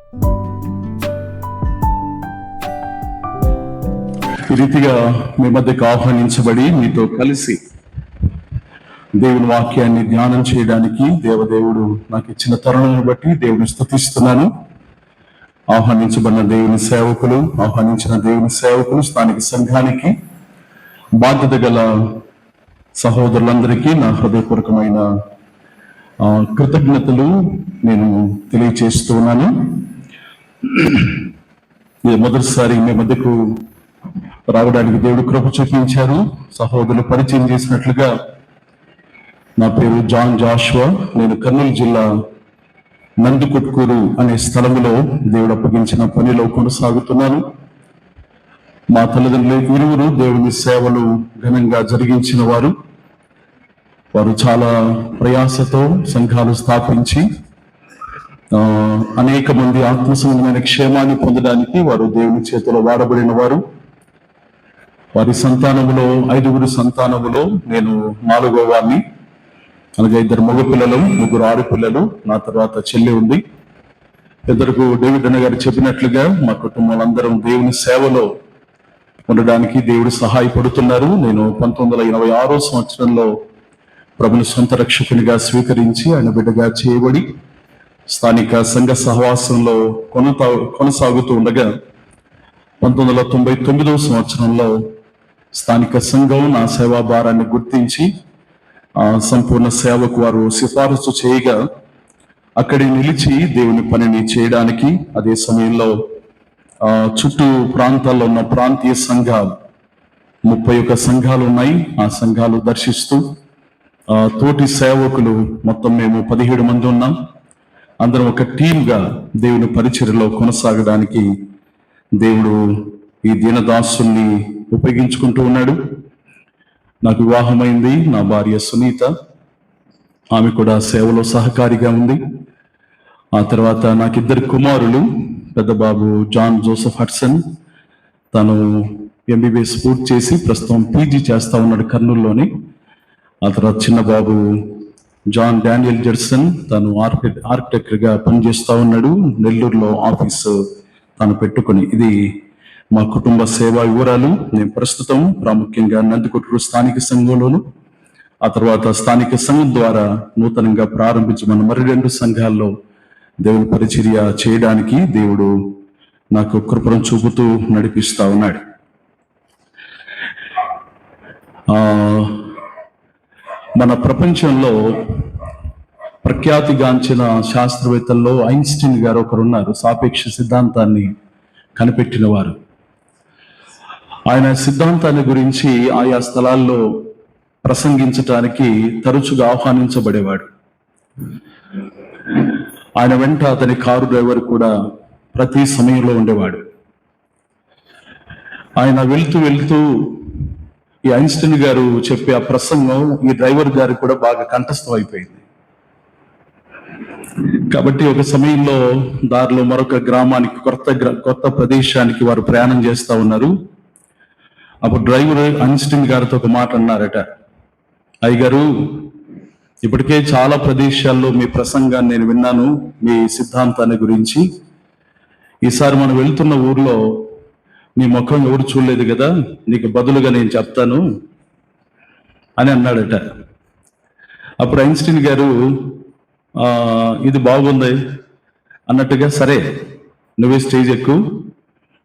ఈ రీతిగా మీ మధ్యకు ఆహ్వానించబడి మీతో కలిసి దేవుని వాక్యాన్ని ధ్యానం చేయడానికి దేవదేవుడు నాకు ఇచ్చిన తరుణాన్ని బట్టి దేవుని స్తుతిస్తున్నాను. ఆహ్వానించిన దేవుని సేవకులు స్థానిక సంఘానికి, బాధ్యత గల సహోదరులందరికీ నా హృదయపూర్వకమైన కృతజ్ఞతలు నేను తెలియచేస్తున్నాను. మొదటిసారి మీ మధ్యకు రావడానికి దేవుడు కృప చూపించారు. సహోదరులు పరిచయం చేసినట్లుగా నా పేరు జాన్ జాషువా. నేను కర్నూలు జిల్లా నందికొట్కూరు అనే స్థలంలో దేవుడు అప్పగించిన పనిలో కొనసాగుతున్నాను. మా తల్లిదండ్రులు ఇరువురు దేవుని సేవలు ఘనంగా జరిగించిన వారు. వారు చాలా ప్రయాసతో సంఘాలు స్థాపించి అనేక మంది ఆత్మ సంబంధమైన క్షేమాన్ని పొందడానికి వారు దేవుని చేతిలో వాడబడిన వారు. వారి సంతానములో 5 సంతానములో నేను 4వ వాడిని. అలాగే 2 మగ పిల్లలు, 3 ఆడపిల్లలు, నా తర్వాత చెల్లి ఉంది. ఇద్దరికి డేవిడ్ అన్న గారు చెప్పినట్లుగా మా కుటుంబాలందరం దేవుని సేవలో ఉండడానికి దేవుడు సహాయపడుతున్నారు. నేను 1986 సంవత్సరంలో ప్రభుని సొంత రక్షకునిగా స్వీకరించి ఆయన బిడ్డగా చేయబడి స్థానిక సంఘ సహవాసంలో కొనసాగుతూ ఉండగా 1999 సంవత్సరంలో స్థానిక సంఘం నా సేవా భారాన్ని గుర్తించి సంపూర్ణ సేవకు వారు సిఫారసు చేయగా అక్కడి నిలిచి దేవుని పనిని చేయడానికి, అదే సమయంలో చుట్టూ ప్రాంతాల్లో ఉన్న ప్రాంతీయ సంఘాలు 31 సంఘాలు ఉన్నాయి. ఆ సంఘాలు దర్శిస్తూ తోటి సేవకులు మొత్తం మేము 17 మంది ఉన్నాం. అందరం ఒక టీమ్గా దేవుని పరిచర్యలో కొనసాగడానికి దేవుడు ఈ దీనదాసుల్ని ఉపయోగించుకుంటూ ఉన్నాడు. నాకు వివాహమైంది. నా భార్య సునీత, ఆమె కూడా సేవలో సహకారిగా ఉంది. ఆ తర్వాత నాకు 2 కుమారులు. పెద్ద బాబు జాన్ జోసెఫ్ హడ్సన్, తను MBBS పూర్తి చేసి ప్రస్తుతం PG చేస్తా ఉన్నాడు కర్నూలులోని. ఆ తర్వాత చిన్న బాబు జాన్ డానియల్ జెర్సన్, తను ఆర్కిటెక్ట్గా పనిచేస్తూ ఉన్నాడు నెల్లూరులో ఆఫీసు తను పెట్టుకుని. ఇది మా కుటుంబ సేవా వివరాలు. నేను ప్రస్తుతం ప్రాముఖ్యంగా నందికొట్కూరు స్థానిక సంఘంలోను, ఆ తర్వాత స్థానిక సంఘం ద్వారా నూతనంగా ప్రారంభించమన్న మరి 2 సంఘాల్లో దేవుని పరిచర్య చేయడానికి దేవుడు నాకు కృపను చూపుతూ నడిపిస్తా ఉన్నాడు. మన ప్రపంచంలో ప్రఖ్యాతిగాంచిన శాస్త్రవేత్తల్లో ఐన్స్టీన్ గారు ఒకరున్నారు. సాపేక్ష సిద్ధాంతాన్ని కనిపెట్టిన వారు. ఆయన సిద్ధాంతాన్ని గురించి ఆయా స్థలాల్లో ప్రసంగించటానికి తరచుగా ఆహ్వానించబడేవాడు. ఆయన వెంట అతని కారు డ్రైవర్ కూడా ప్రతి సమయంలో ఉండేవాడు. ఆయన వెళ్తూ ఈ ఐన్స్టీన్ గారు చెప్పే ఆ ప్రసంగం ఈ డ్రైవర్ గారు కూడా బాగా కంఠస్థం అయిపోయింది. కాబట్టి ఒక సమయంలో దారిలో మరొక గ్రామానికి, కొత్త ప్రదేశానికి వారు ప్రయాణం చేస్తా ఉన్నారు. అప్పుడు డ్రైవర్ ఐన్స్టీన్ గారితో ఒక మాట అన్నారట, అయ్యగారు, ఇప్పటికే చాలా ప్రదేశాల్లో మీ ప్రసంగాన్ని నేను విన్నాను, మీ సిద్ధాంతాన్ని గురించి. ఈసారి మనం వెళ్తున్న ఊర్లో నీ ముఖం ఎవరు చూడలేదు కదా, నీకు బదులుగా నేను చెప్తాను అని అన్నాడట. అప్పుడు ఐన్స్టీన్ గారు ఇది బాగుంది అన్నట్టుగా, సరే నువ్వే స్టేజ్ ఎక్కు,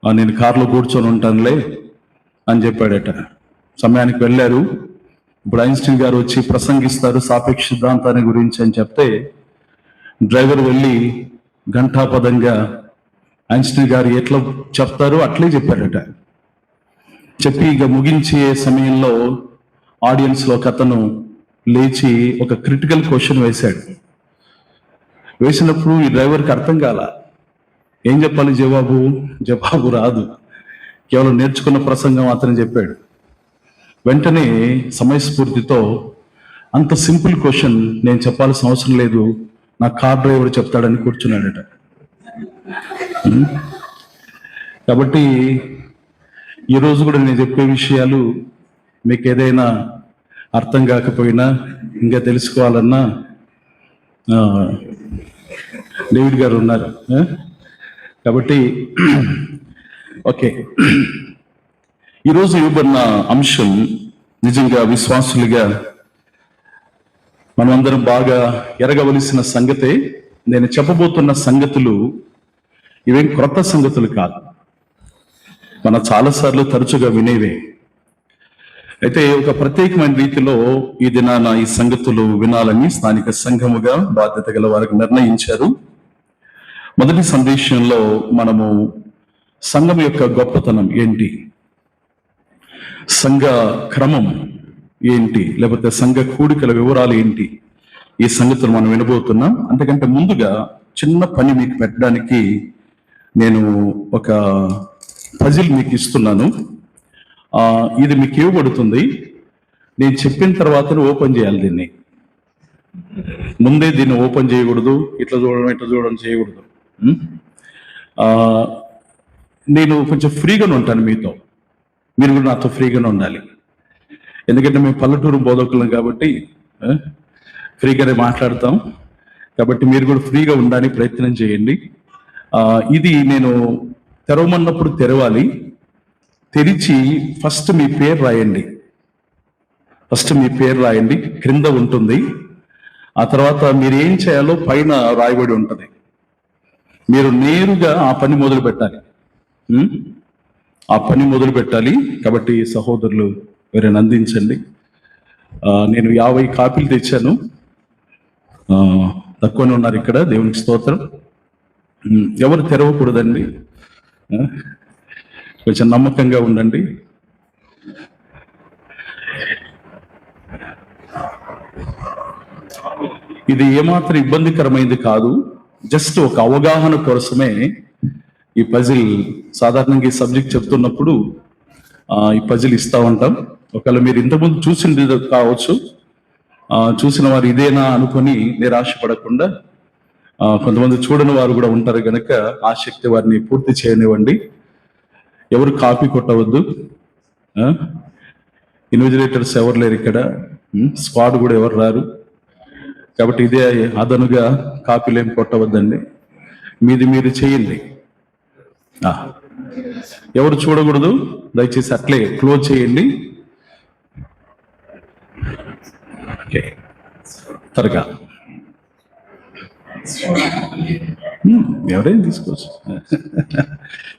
నేను కారులో కూర్చొని ఉంటానులే అని చెప్పాడట. సమయానికి వెళ్ళారు. ఇప్పుడు ఐన్స్టీన్ గారు వచ్చి ప్రసంగిస్తారు సాపేక్ష సిద్ధాంతాన్ని గురించి అని చెప్తే, డ్రైవర్ వెళ్ళి ఘంటాపదంగా ఐన్స్టీన్ గారు ఎట్లా చెప్తారో అట్లే చెప్పాడట. చెప్పి ఇక ముగించే సమయంలో ఆడియన్స్లో ఒక అతను లేచి ఒక క్రిటికల్ క్వశ్చన్ వేశాడు. వేసినప్పుడు ఈ డ్రైవర్కి అర్థం కాల, ఏం చెప్పాలి, జవాబు రాదు. కేవలం నేర్చుకున్న ప్రసంగం అతను చెప్పాడు. వెంటనే సమయస్ఫూర్తితో, అంత సింపుల్ క్వశ్చన్ నేను చెప్పాల్సిన అవసరం లేదు, నా కార్ డ్రైవర్ చెప్తాడని కూర్చున్నాడట. కాబట్టి ఈరోజు కూడా నేను చెప్పే విషయాలు మీకు ఏదైనా అర్థం కాకపోయినా, ఇంకా తెలుసుకోవాలన్నా డేవిడ్ గారు ఉన్నారు, కాబట్టి ఓకే, ఈరోజు ఇవ్వబడిన అంశం నిజంగా విశ్వాసులుగా మనమందరం బాగా ఎరగవలసిన సంగతే. నేను చెప్పబోతున్న సంగతులు ఇవేం క్రొత్త సంగతులు కాదు, మన చాలాసార్లు తరచుగా వినేవే. అయితే ఒక ప్రత్యేకమైన రీతిలో ఈ దినాన ఈ సంగతులు వినాలని స్థానిక సంఘముగా బాధ్యత గల వారికి నిర్ణయించారు. మొదటి సందేశంలో మనము సంఘం యొక్క గొప్పతనం ఏంటి, సంఘ క్రమం ఏంటి, లేకపోతే సంఘ కూడికల వివరాలు ఏంటి, ఈ సంగతులు మనం వినబోతున్నాం. అంతకంటే ముందుగా చిన్న పని మీకు పెట్టడానికి నేను ఒక పజిల్ మీకు ఇస్తున్నాను. ఇది మీకు ఇవ్వబడుతుంది. నేను చెప్పిన తర్వాత ఓపెన్ చేయాలి. దీన్ని ముందే దీన్ని ఓపెన్ చేయకూడదు, ఇట్లా చూడడం చేయకూడదు. నేను కొంచెం ఫ్రీగానే ఉంటాను మీతో, మీరు కూడా నాతో ఫ్రీగానే ఉండాలి. ఎందుకంటే మేము పల్లెటూరు బోధకులం కాబట్టి ఫ్రీగానే మాట్లాడతాం. కాబట్టి మీరు కూడా ఫ్రీగా ఉండడానికి ప్రయత్నం చేయండి. ఇది నేను తెరవమన్నప్పుడు తెరవాలి. తెరిచి ఫస్ట్ మీ పేరు రాయండి. క్రింద ఉంటుంది. ఆ తర్వాత మీరు ఏం చేయాలో పైన రాయబడి ఉంటుంది. మీరు నేరుగా ఆ పని మొదలు పెట్టాలి. కాబట్టి సహోదరులు ఎవరైనా అందించండి. నేను 50 కాపీలు తెచ్చాను. తక్కువనే ఉన్నారు ఇక్కడ, దేవునికి స్తోత్రం. ఎవరు తెరవకూడదండి, కొంచెం నమ్మకంగా ఉండండి. ఇది ఏమాత్రం ఇబ్బందికరమైంది కాదు, జస్ట్ ఒక అవగాహన కోసమే ఈ పజిల్. సాధారణంగా ఈ సబ్జెక్ట్ చెప్తున్నప్పుడు ఈ పజిల్ ఇస్తా ఉంటాం. ఒకవేళ మీరు ఇంతకుముందు చూసింది కావచ్చు, చూసిన వారు ఇదేనా అనుకొని నిరాశపడకుండా, కొంతమంది చూడని వారు కూడా ఉంటారు కనుక ఆసక్తి వారిని పూర్తి చేయనివ్వండి. ఎవరు కాపీ కొట్టవద్దు. ఇన్విజిలేటర్స్ ఎవరు లేరు ఇక్కడ, స్క్వాడ్ కూడా ఎవరు రారు. కాబట్టి ఇదే అదనుగా కాపీలు ఏం కొట్టవద్దండి, మీది మీరు చేయండి. ఎవరు చూడకూడదు, దయచేసి అట్లే క్లోజ్ చేయండి. ఓకే, త్వరగా ఎవరైనా తీసుకోవచ్చు.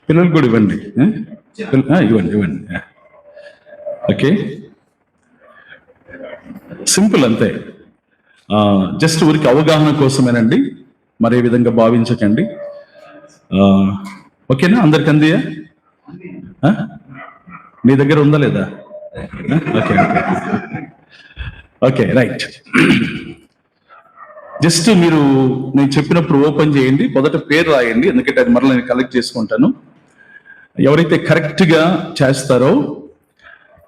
పిల్లలు కూడా ఇవ్వండి. ఓకే, సింపుల్ అంతే. జస్ట్ ఊరికి అవగాహన కోసమేనండి, మరే విధంగా భావించకండి. ఓకేనా? అందరికి అందియా? మీ దగ్గర ఉందా లేదా? Okay okay, right. జస్ట్ మీరు నేను చెప్పినప్పుడు ఓపెన్ చేయండి, మొదట పేరు రాయండి, ఎందుకంటే అది మరలా నేను కలెక్ట్ చేసుకుంటాను. ఎవరైతే కరెక్ట్గా చేస్తారో,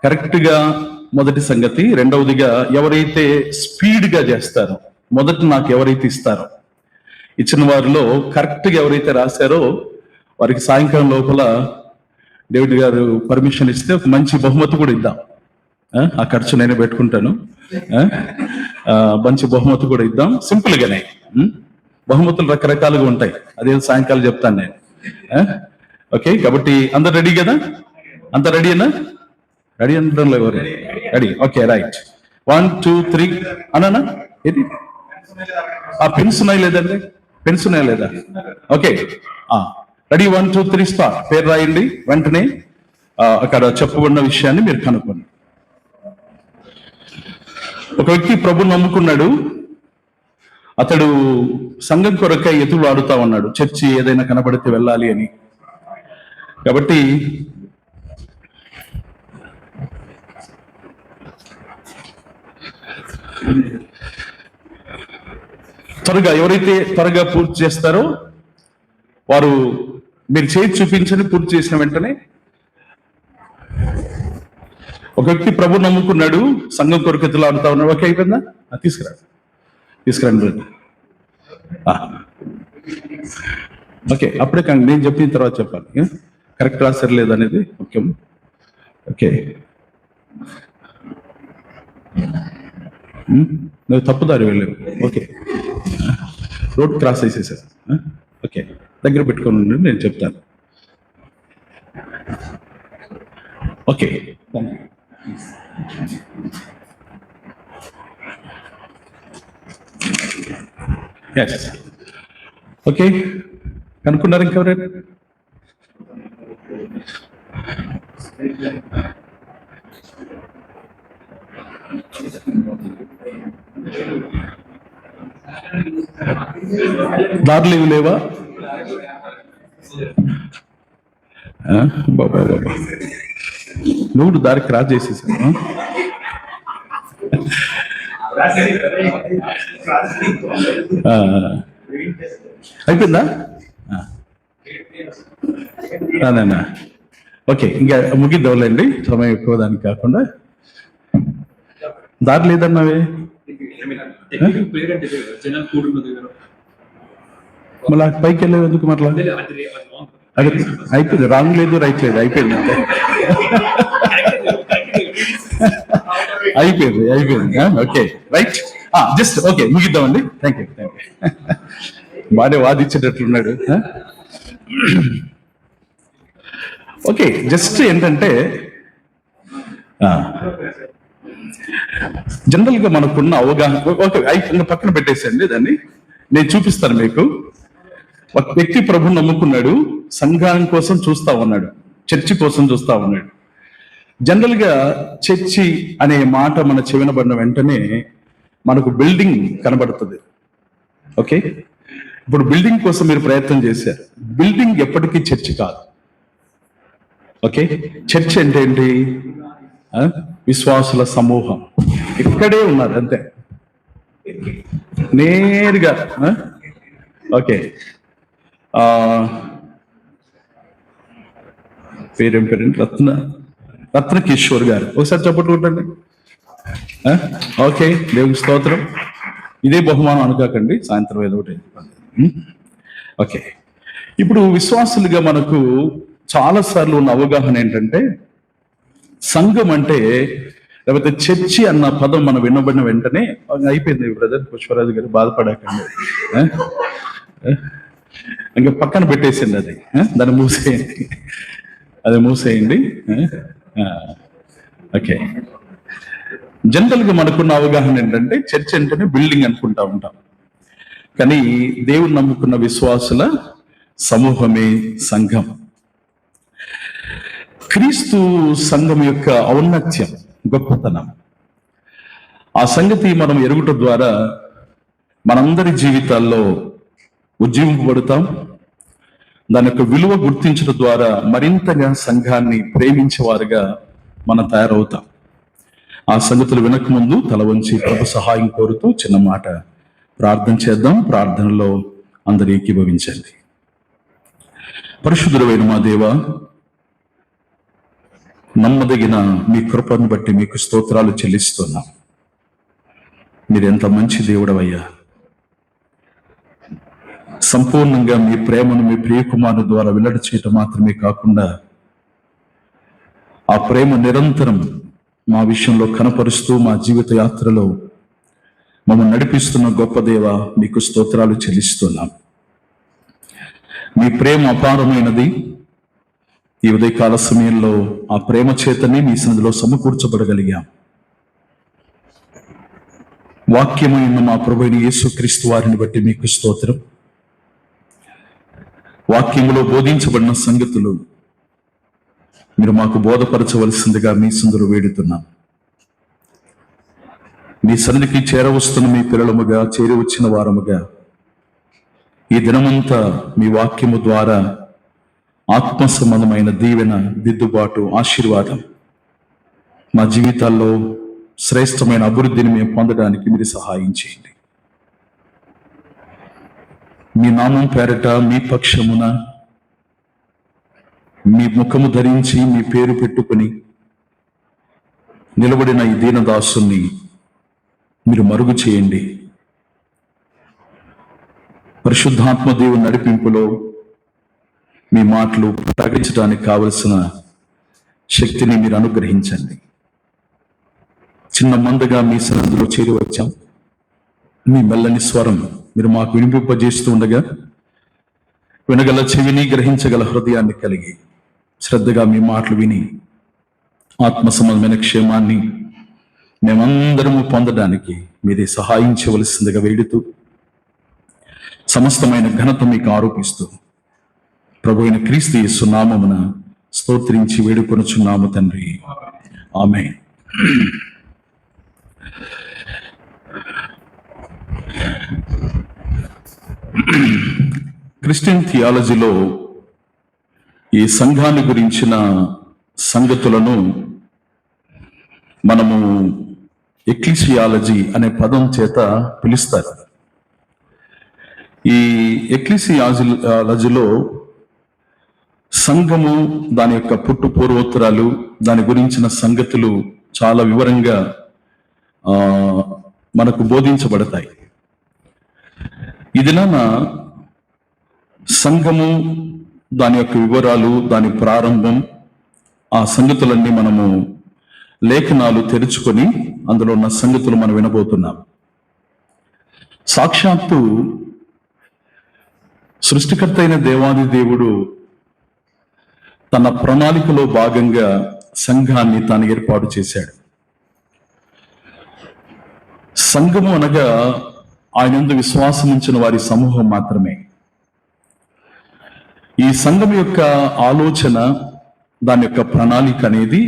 కరెక్ట్గా మొదటి సంగతి. రెండవదిగా ఎవరైతే స్పీడ్గా చేస్తారో, మొదట నాకు ఎవరైతే ఇస్తారో, ఇచ్చిన వారిలో కరెక్ట్గా ఎవరైతే రాశారో వారికి సాయంకాలం లోపల డేవిడ్ గారు పర్మిషన్ ఇస్తే ఒక మంచి బహుమతి కూడా ఇద్దాం. ఆ ఖర్చు నేనే పెట్టుకుంటాను. మంచి బహుమతి కూడా ఇద్దాం, సింపుల్ గానే. బహుమతులు రకరకాలుగా ఉంటాయి, అదే సాయంకాలం చెప్తాను నేను. ఓకే, కాబట్టి అందరు రెడీ కదా? అంత రెడీనా? రెడీ అనడంలో ఎవరు రెడీ? Okay, right. 1 2 3 అన్నా. ఇది పెన్స్ ఉన్నాయి లేదండి? పెన్స్ ఉన్నాయి లేదా? Okay, ready. 1 2 3 స్టార్ట్. పేరు రాయండి. వెంటనే అక్కడ చెప్పబడిన విషయాన్ని మీరు కనుక్కోండి. ఒక వ్యక్తి ప్రభుని నమ్ముకున్నాడు. అతడు సంఘం కొరకై ఎతులు ఆడుతా ఉన్నాడు, చర్చి ఏదైనా కనబడితే వెళ్ళాలి అని. కాబట్టి ఎవరైతే త్వరగా పూర్తి చేస్తారో వారు, మీరు చేతి చూపించని పూర్తి చేసిన వెంటనే. ఒక వ్యక్తి ప్రభు నమ్ముకున్నాడు, సంఘం కొరకు ఎత్తులు ఆడుతా ఉన్నాడు. ఓకే, అయిపోయిందా? తీసుకురండి. ఓకే, అప్పుడే నేను చెప్పిన తర్వాత చెప్పాలి. కరెక్ట్ రాశారు లేదనేది ముఖ్యం. ఓకే, నువ్వు తప్పుదారి వెళ్ళావు. ఓకే, రోడ్ క్రాస్ చేసేసారు. ఓకే. దగ్గర పెట్టుకొని ఉండండి, నేను చెప్తాను. ఓకే, ఓకే, కనుక్కున్నారు ఇంకెవరైనా? దారులు ఏమి లేవా? బాబా బాబా, నువ్వు దారి క్రాస్ చేసేసాను. అయిపోయిందా? అదేనా? ఓకే, ఇంకా ముగిద్దాంలేండి, సమయం ఎక్కువ దానికి కాకుండా. దారి లేదన్నావే మళ్ళీ పైకి వెళ్ళేది ఎందుకు? మరలా అదే అయిపోయింది, రాంగ్ లేదు రైట్ లేదు, అయిపోయింది అంతే. అయిపోయింది. ఓకే, రైట్, జస్ట్ ఓకే, ముగిద్దామండి. Thank you. బాగా వాదించేటట్లున్నాడు. ఓకే, జస్ట్ ఏంటంటే జనరల్గా మనకున్న అవగాహన, ఓకే పక్కన పెట్టేసండి దాన్ని, నేను చూపిస్తాను మీకు. ఒక వ్యక్తి ప్రభుని నమ్ముకున్నాడు, సంఘం కోసం చూస్తా ఉన్నాడు, చర్చి కోసం చూస్తా ఉన్నాడు. జనరల్ గా చర్చి అనే మాట మన చెవిన పడిన వెంటనే మనకు బిల్డింగ్ కనబడుతుంది. ఓకే, ఇప్పుడు బిల్డింగ్ కోసం మీరు ప్రయత్నం చేశారు, బిల్డింగ్ ఎప్పటికీ చర్చి కాదు. ఓకే, చర్చ్ అంటే ఏంటి? విశ్వాసుల సమూహం ఇక్కడే ఉన్నారు అంతే, నేరుగా. ఓకే, పేరేం పేరేంటి? రత్న కిషోర్ గారు, ఒకసారి చెప్పట్టు ఉండండి. ఓకే, దేవుని స్తోత్రం. ఇదే బహుమానం అనుకోకండి, సాయంత్రం ఏదో ఒకటి. ఓకే, ఇప్పుడు విశ్వాసులుగా మనకు చాలా సార్లు ఉన్న అవగాహన ఏంటంటే, సంఘం అంటే, లేకపోతే చర్చి అన్న పదం మనం వినబడిన వెంటనే అయిపోయింది. బ్రదర్ పుష్పరాజు గారు బాధపడకండి, ఇంకా పక్కన పెట్టేసింది అది, దాన్ని మూసేయండి, అది మూసేయండి. ఓకే, జనరల్గా మనకున్న అవగాహన ఏంటంటే చర్చ్ అంటేనే బిల్డింగ్ అనుకుంటా ఉంటాం, కానీ దేవుని నమ్ముకున్న విశ్వాసుల సమూహమే సంఘం. క్రీస్తు సంఘం యొక్క ఔన్నత్యం, గొప్పతనం, ఆ సంగతి మనం ఎరుగుట ద్వారా మనందరి జీవితాల్లో ఉజ్జీవింపబడతాం. దాని యొక్క విలువ గుర్తించడం ద్వారా మరింతగా సంఘాన్ని ప్రేమించేవారుగా మనం తయారవుతాం. ఆ సంగతులు వినక ముందు తల వంచి ప్రభు సహాయం కోరుతూ చిన్న మాట ప్రార్థన చేద్దాం. ప్రార్థనలో అందరూ ఏకీభవించండి. పరిశుద్ధుడైన మా దేవ, నమ్మదగిన మీ కృపను బట్టి మీకు స్తోత్రాలు చెల్లిస్తున్నాం. మీరెంత మంచి దేవుడవయ్యా. సంపూర్ణంగా మీ ప్రేమను మీ ప్రియకుమారు ద్వారా వెల్లడి చేయటం మాత్రమే కాకుండా, ఆ ప్రేమ నిరంతరం మా విషయంలో కనపరుస్తూ మా జీవిత యాత్రలో మమ్మల్ని నడిపిస్తున్న గొప్ప దేవ, మీకు స్తోత్రాలు చెల్లిస్తున్నాం. మీ ప్రేమ అపారమైనది. ఈ ఉదయకాల సమయంలో ఆ ప్రేమ చేతని మీ సన్నిధిలో సమకూర్చబడగలిగాం. వాక్యమైన మా ప్రభువైన యేసుక్రీస్తు వారిని బట్టి మీకు స్తోత్రం. వాక్యములో బోధించబడిన సంగతులు మీరు మాకు బోధపరచవలసిందిగా మీ సన్నిధిలో వేడుతున్నాం. మీ సన్నిధికి చేరవస్తున్న మీ పిల్లలముగా, చేరి వచ్చిన వారముగా ఈ దినమంతా మీ వాక్యము ద్వారా ఆత్మ సంబంధమైన దీవెన, దిద్దుబాటు, ఆశీర్వాదం మా జీవితాల్లో శ్రేష్టమైన అభివృద్ధిని మేము పొందడానికి మీరు సహాయం చేయండి. మీ నామం పేరట మీ పక్షమున మీ ముఖము ధరించి మీ పేరు పెట్టుకుని నిలబడిన ఈ దీనదాసుని మీరు మరుగు చేయండి. పరిశుద్ధాత్మ దేవుని నడిపింపులో మీ మాటలు ప్రకటించడానికి కావలసిన శక్తిని మీరు అనుగ్రహించండి. చిన్న మందగా మీ సన్నిధిలో చేరి వచ్చాం. మీ మెల్లని స్వరం మీరు మాకు వినిపింపజేస్తూ ఉండగా వినగల చెవిని, గ్రహించగల హృదయాన్ని కలిగి శ్రద్ధగా మీ మాటలు విని ఆత్మ సంబంధమైన క్షేమాన్ని మేమందరము పొందడానికి మీరే సహాయం చేయవలసిందిగా వేడుతూ సమస్తమైన ఘనత మీకు ఆరోపిస్తూ ప్రభు అయిన క్రీస్తు యేసు నామమున స్తోత్రించి వేడుకొనుచున్నాము తండ్రి, ఆమేన్. క్రిస్టియన్ థియాలజీలో ఈ సంఘాన్ని గురించిన సంగతులను మనము ఎక్లీసియాలజీ అనే పదం చేత పిలుస్తారు. ఈ ఎక్లీసియాలజీలో సంఘము, దాని యొక్క పుట్టు పూర్వోత్తరాలు, దాని గురించిన సంగతులు చాలా వివరంగా మనకు బోధించబడతాయి. ఈ దినాన సంఘము, దాని యొక్క వివరాలు, దాని ప్రారంభం, ఆ సంగతులన్నీ మనము లేఖనాలు తెరుచుకొని అందులో ఉన్న సంగతులు మనం వినబోతున్నాం. సాక్షాత్తు సృష్టికర్త అయిన దేవాది దేవుడు తన ప్రణాళికలో భాగంగా సంఘాన్ని తాను ఏర్పాటు చేశాడు. సంఘము అనగా ఆయనందు విశ్వాసం ఉంచిన వారి సమూహం మాత్రమే. ఈ సంఘం యొక్క ఆలోచన, దాని యొక్క ప్రణాళిక అనేది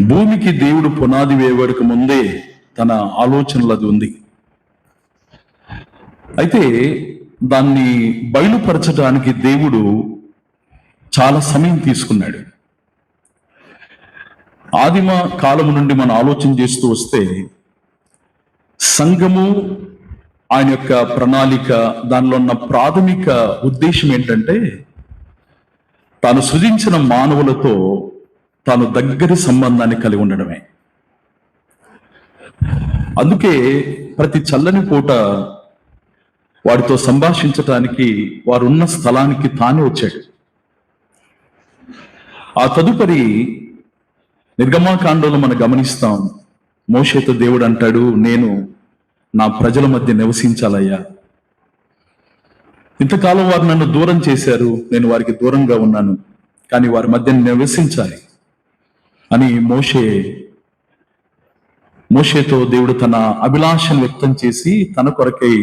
భూమికి దేవుడు పునాది వేయబడక ముందే తన ఆలోచనలది ఉంది. అయితే దాన్ని బయలుపరచడానికి దేవుడు చాలా సమయం తీసుకున్నాడు. ఆదిమ కాలము నుండి మనం ఆలోచన చేస్తూ వస్తే సంఘము, ఆయన యొక్క ప్రణాళిక, దానిలో ఉన్న ప్రాథమిక ఉద్దేశం ఏంటంటే తాను సృజించిన మానవులతో తాను దగ్గరి సంబంధాన్ని కలిగి ఉండడమే. అందుకే ప్రతి చల్లని పూట వాడితో సంభాషించటానికి వారున్న స్థలానికి తానే వచ్చాడు. ఆ తదుపరి నిర్గమాకాండంలో మనం గమనిస్తాం, మోషేతో దేవుడు అంటాడు, నేను నా ప్రజల మధ్య నివసించాలయ్యా. ఇంతకాలం వారు నన్ను దూరం చేశారు, నేను వారికి దూరంగా ఉన్నాను, కానీ వారి మధ్య నివసించాలి అని మోషేతో దేవుడు తన అభిలాషను వ్యక్తం చేసి తన కొరకై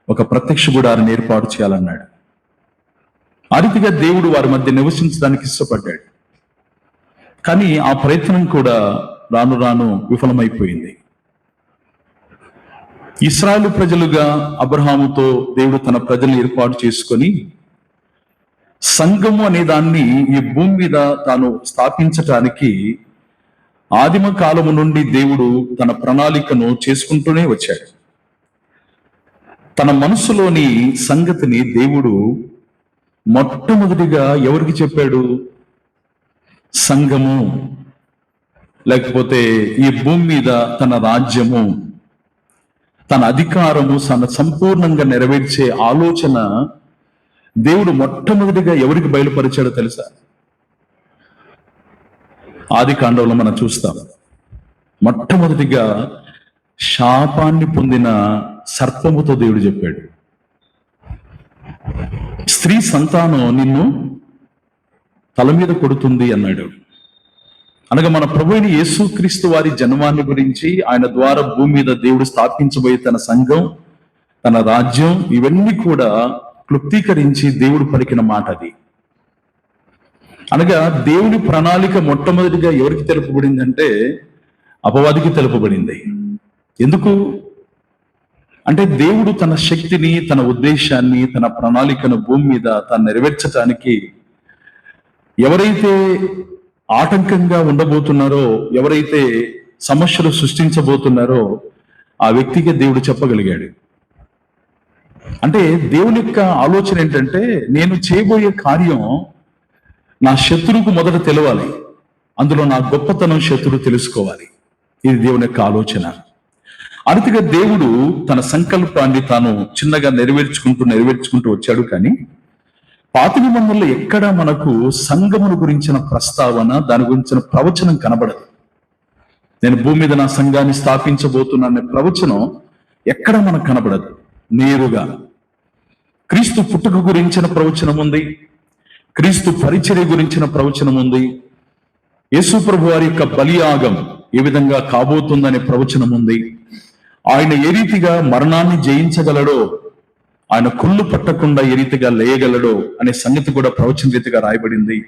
ఒక ప్రత్యక్ష గుడారాన్ని ఏర్పాటు చేయాలన్నాడు. ఆ రీతిగా దేవుడు వారి మధ్య నివసించడానికి ఇష్టపడ్డాడు. కానీ ఆ ప్రయత్నం కూడా రాను రాను విఫలమైపోయింది. ఇశ్రాయేలు ప్రజలుగా అబ్రహాముతో దేవుడు తన ప్రజలను ఏర్పాటు చేసుకొని సంఘము అనే దాన్ని ఈ భూమి మీద తాను స్థాపించటానికి ఆదిమ కాలము నుండి దేవుడు తన ప్రణాళికను చేసుకుంటూనే వచ్చాడు. తన మనసులోని సంగతిని దేవుడు మొట్టమొదటిగా ఎవరికి చెప్పాడు? సంఘము, లేకపోతే ఈ భూమి మీద తన రాజ్యము, తన అధికారము సంపూర్ణంగా నెరవేర్చే ఆలోచన దేవుడు మొట్టమొదటిగా ఎవరికి బయలుపరిచాడో తెలుసా? ఆది కాండంలో మనం చూస్తాం. మొట్టమొదటిగా శాపాన్ని పొందిన సర్పముతో దేవుడు చెప్పాడు, స్త్రీ సంతానం నిన్ను తల మీద కొడుతుంది అన్నాడు. అనగా మన ప్రభువైన యేసుక్రీస్తు వారి జన్మాన్ని గురించి, ఆయన ద్వారా భూమి మీద దేవుడు స్థాపించబోయే తన సంఘం, తన రాజ్యం, ఇవన్నీ కూడా క్లుప్తీకరించి దేవుడు పలికిన మాట అది. అనగా దేవుడి ప్రణాళిక మొట్టమొదటిగా ఎవరికి తెలుపబడిందంటే అపవాదికి తెలుపబడింది. ఎందుకు అంటే దేవుడు తన శక్తిని, తన ఉద్దేశాన్ని, తన ప్రణాళికను భూమి మీద తాను నెరవేర్చడానికి ఎవరైతే ఆటంకంగా ఉండబోతున్నారో, ఎవరైతే సమస్యలు సృష్టించబోతున్నారో ఆ వ్యక్తికి దేవుడు చెప్పగలిగాడు. అంటే దేవుని యొక్క ఆలోచన ఏంటంటే, నేను చేయబోయే కార్యం నా శత్రువుకు మొదట తెలవాలి, అందులో నా గొప్పతనం శత్రువు తెలుసుకోవాలి. ఇది దేవుని యొక్క ఆలోచన. అతిగా దేవుడు తన సంకల్పాన్ని తాను చిన్నగా నెరవేర్చుకుంటూ వచ్చాడు. కానీ పాత నిబంధనలో ఎక్కడ మనకు సంఘమును గురించిన ప్రస్తావన, దాని గురించిన ప్రవచనం కనబడదు. నేను భూమి మీద నా సంఘాన్ని స్థాపించబోతున్నా అనే ప్రవచనం ఎక్కడ మనకు కనబడదు నేరుగా. క్రీస్తు పుట్టుక గురించిన ప్రవచనం ఉంది, క్రీస్తు పరిచర్య గురించిన ప్రవచనం ఉంది, యేసు ప్రభు వారి యొక్క బలియాగం ఏ విధంగా కాబోతుందనే ప్రవచనం ఉంది, ఆయన ఏ రీతిగా మరణాన్ని జయించగలడో, ఆయన కుళ్ళు పట్టకుండా ఏ రీతిగా లేయగలడో అనే సంగతి కూడా ప్రవచన రీతిగా రాయబడింది.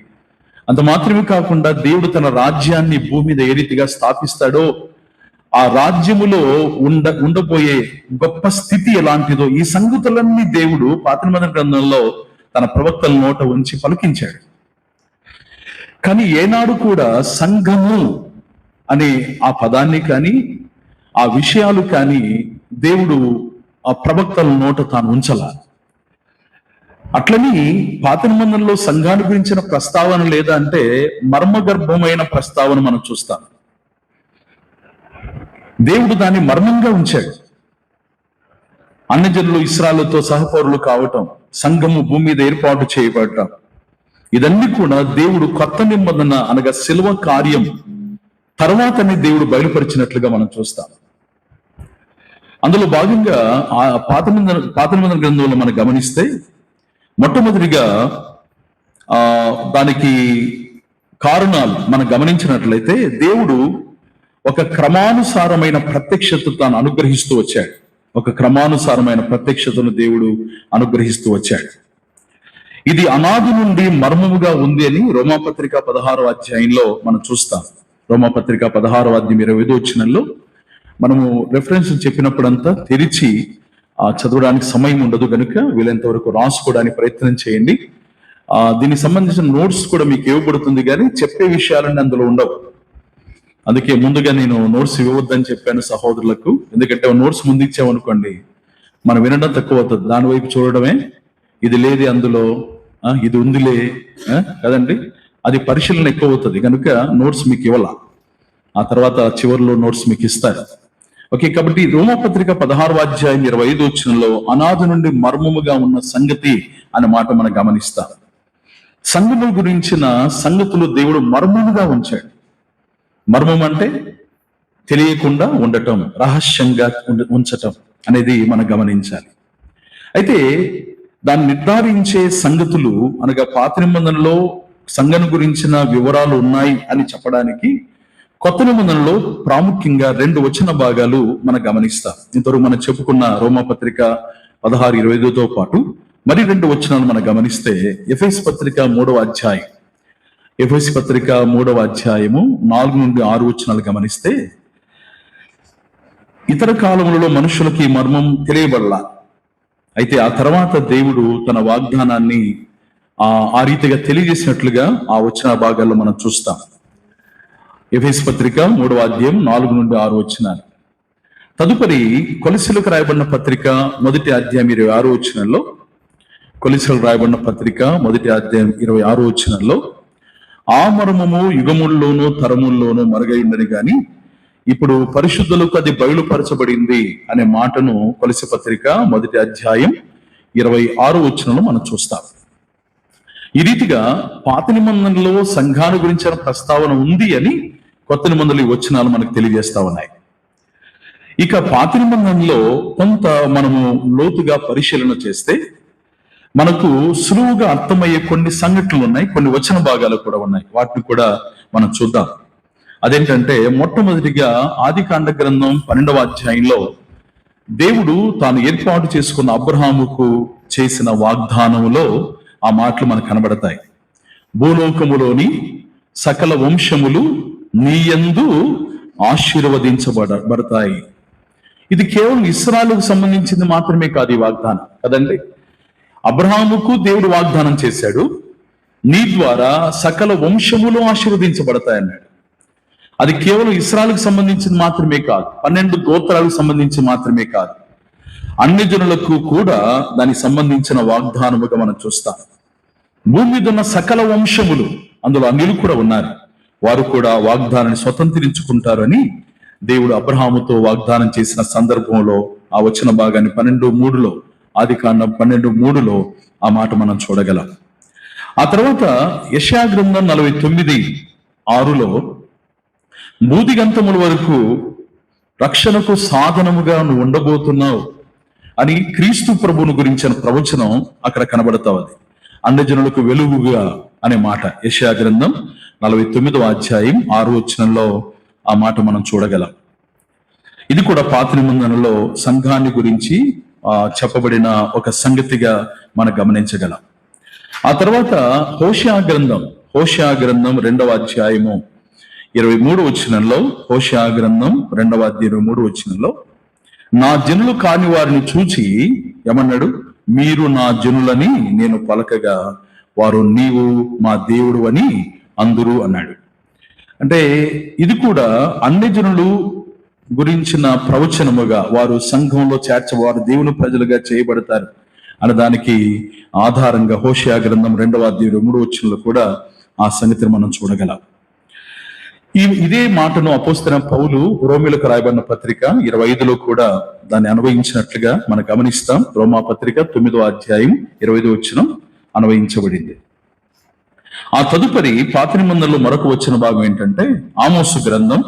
అంత మాత్రమే కాకుండా దేవుడు తన రాజ్యాన్ని భూమి మీద ఏ రీతిగా స్థాపిస్తాడో, ఆ రాజ్యములో ఉండబోయే గొప్ప స్థితి ఎలాంటిదో, ఈ సంగతులన్నీ దేవుడు పాత నిబంధన గ్రంథంలో తన ప్రవక్తల నోట ఉంచి పలికించాడు. కానీ ఏనాడు కూడా సంఘము అనే ఆ పదాన్ని కానీ ఆ విషయాలు కానీ దేవుడు ఆ ప్రవక్తల నోట తాను ఉంచలా. అట్లని పాత నిబంధనలో సంఘాన్ని గురించిన ప్రస్తావన లేదా అంటే మర్మగర్భమైన ప్రస్తావన మనం చూస్తాం. దేవుడు దాన్ని మర్మంగా ఉంచాడు. అన్యజనులు ఇశ్రాయేలుతో సహపౌరులు కావటం, సంఘము భూమి మీద ఏర్పాటు చేయబడటం, ఇదన్నీ కూడా దేవుడు కొత్త నిబంధన అనగా శిలువ కార్యం తర్వాతనే దేవుడు బయలుపరిచినట్లుగా మనం చూస్తాం. అందులో భాగంగా ఆ పాత నిబంధన గ్రంథంలో మనం గమనిస్తే మొట్టమొదటిగా దానికి కారణాలు మనం గమనించినట్లయితే దేవుడు ఒక క్రమానుసారమైన ప్రత్యక్షత తాను అనుగ్రహిస్తూ వచ్చాడు. ఒక క్రమానుసారమైన ప్రత్యక్షతను దేవుడు అనుగ్రహిస్తూ వచ్చాడు. ఇది అనాది నుండి మర్మముగా ఉంది అని రోమాపత్రిక 16వ అధ్యాయంలో మనం చూస్తాం. రోమాపత్రిక 16వ అధ్యాయం 25వ వచనంలో మనము రెఫరెన్స్ చెప్పినప్పుడంతా తెరిచి చదవడానికి సమయం ఉండదు కనుక వీలైనంత వరకు రాసుకోవడానికి ప్రయత్నం చేయండి. దీనికి సంబంధించిన నోట్స్ కూడా మీకు ఇవ్వబడుతుంది, కానీ చెప్పే విషయాలన్నీ అందులో ఉండవు. అందుకే ముందుగా నేను నోట్స్ ఇవ్వద్దని చెప్పాను సహోదరులకు. ఎందుకంటే నోట్స్ ముందు ఇచ్చామనుకోండి మనం వినడం తక్కువ అవుతుంది, దాని వైపు చూడడమే. ఇది లేదే అందులో, ఇది ఉందిలే కదండి, అది పరిశీలన ఎక్కువ అవుతుంది కనుక నోట్స్ మీకు ఇవ్వాల. ఆ తర్వాత చివరిలో నోట్స్ మీకు ఇస్తారు. ఓకే, కాబట్టి రోమపత్రిక 16వ అధ్యాయం 25వ వచనంలో అనాది నుండి మర్మముగా ఉన్న సంగతి అనే మాట మనం గమనిస్తాం. సంఘము గురించిన సంగతులు దేవుడు మర్మముగా ఉంచాడు. మర్మం అంటే తెలియకుండా ఉండటం, రహస్యంగా ఉంచటం అనేది మనం గమనించాలి. అయితే దాన్ని నిర్ధారించే సంగతులు అనగా పాత నిబంధనలో సంఘం గురించిన వివరాలు ఉన్నాయి అని చెప్పడానికి కొత్త నిబంధనలో ప్రాముఖ్యంగా 2 వచన భాగాలు మనం గమనిస్తాం. ఇంతవరకు మనం చెప్పుకున్న రోమపత్రిక 16:25తో పాటు మరి 2 వచనాలు మనం గమనిస్తే ఎఫెసు పత్రిక 3వ అధ్యాయం, ఎఫెసు పత్రిక 3వ అధ్యాయము 4 నుండి 6 వచనాలు గమనిస్తే, ఇతర కాలములలో మనుషులకి మర్మం తెలియబడలా, అయితే ఆ తర్వాత దేవుడు తన వాగ్దానాన్ని ఆ రీతిగా తెలియజేసినట్లుగా ఆ వచన భాగాల్లో మనం చూస్తాం. ఎఫెసు పత్రిక 3వ అధ్యాయం 4 నుండి 6 వచనాలు. తదుపరి కొలసీలకు రాయబడిన పత్రిక 1వ అధ్యాయం 26వ వచనంలో, కొలసీలకు రాయబడిన పత్రిక 1వ అధ్యాయం 26వ వచనంలో, ఆ మర్మము యుగముల్లోనూ తరముల్లోనూ మరుగైందని గాని ఇప్పుడు పరిశుద్ధులకు అది బయలుపరచబడింది అనే మాటను కొలసీ పత్రిక 1వ అధ్యాయం 26వ వచనంలో మనం చూస్తాం. ఈ రీతిగా పాత నిబంధనలో సంఘాల గురించిన ప్రస్తావన ఉంది అని కొత్త నిబంధనలు ఈ వచనాలు మనకు తెలియజేస్తా ఉన్నాయి. ఇక పాత నిబంధనలో కొంత మనము లోతుగా పరిశీలన చేస్తే మనకు సులువుగా అర్థమయ్యే కొన్ని సంఘటనలు ఉన్నాయి, కొన్ని వచన భాగాలు కూడా ఉన్నాయి. వాటిని కూడా మనం చూద్దాం. అదేంటంటే మొట్టమొదటిగా ఆదికాండ గ్రంథం 12వ అధ్యాయంలో దేవుడు తాను ఏర్పాటు చేసుకున్న అబ్రహాముకు చేసిన వాగ్దానములో ఆ మాటలు మనకు కనబడతాయి. భూలోకములోని సకల వంశములు నీయందు ఆశీర్వదించబడతాయి. ఇది కేవలం ఇశ్రాయేలుకు సంబంధించింది మాత్రమే కాదు ఈ వాగ్దానం కదండి. అబ్రహాముకు దేవుడు వాగ్దానం చేశాడు, నీ ద్వారా సకల వంశములు ఆశీర్వదించబడతాయన్నాడు. అది కేవలం ఇశ్రాయేలుకు సంబంధించింది మాత్రమే కాదు, 12 గోత్రాలకు సంబంధించి మాత్రమే కాదు, అన్ని జనులకు కూడా దానికి సంబంధించిన వాగ్దానముగా మనం చూస్తాం. భూమి మీద ఉన్న సకల వంశములు, అందులో అన్యులు కూడా ఉన్నారు, వారు కూడా వాగ్దానాన్ని స్వతంత్రించుకుంటారని దేవుడు అబ్రహాముతో వాగ్దానం చేసిన సందర్భంలో ఆ వచన భాగాన్ని 12:3లో, ఆదికాండం 12:3లో ఆ మాట మనం చూడగలం. ఆ తర్వాత యెషయా గ్రంథం 49:6లో బూదిగంతముల వరకు రక్షణకు సాధనముగా నువ్వు ఉండబోతున్నావు అని క్రీస్తు ప్రభువును గురించిన ప్రవచనం అక్కడ కనబడతా ఉంది. అన్యజనులకు వెలుగుగా అనే మాట యెషయా గ్రంథం 49వ అధ్యాయం 6వ వచనంలో ఆ మాట మనం చూడగలం. ఇది కూడా పాత నిబంధనలో సంఘాన్ని గురించి చెప్పబడిన ఒక సంగతిగా మనం గమనించగలం. ఆ తర్వాత హోషేయ గ్రంథం 2వ అధ్యాయము 23వ వచనంలో, హోషేయ గ్రంథం 2వ అధ్యాయం 23వ వచనంలో, నా జనులు కాని వారిని చూచి ఏమన్నాడు, మీరు నా జనులని నేను పలకగా వారు నీవు మా దేవుడు అని అందురు అన్నాడు. అంటే ఇది కూడా అన్ని జనులు గురించిన ప్రవచనముగా, వారు సంఘంలో వారు దేవుని ప్రజలుగా చేయబడతారు అనే దానికి ఆధారంగా హోషేయ గ్రంథం 2వ అధ్యాయం 3వ వచనంలో కూడా ఆ సంగతిని మనం చూడగలం. ఇదే మాటను అపోస్తలుడైన పౌలు రోమీయులకు రాయబడిన పత్రిక 25లో కూడా దాన్ని అన్వయించినట్లుగా మనం గమనిస్తాం. రోమా పత్రిక 9వ అధ్యాయం 25వ వచనం అన్వయించబడింది. ఆ తదుపరి పాత నిబంధనలో మరొక వచ్చిన భాగం ఏంటంటే ఆమోసు గ్రంథం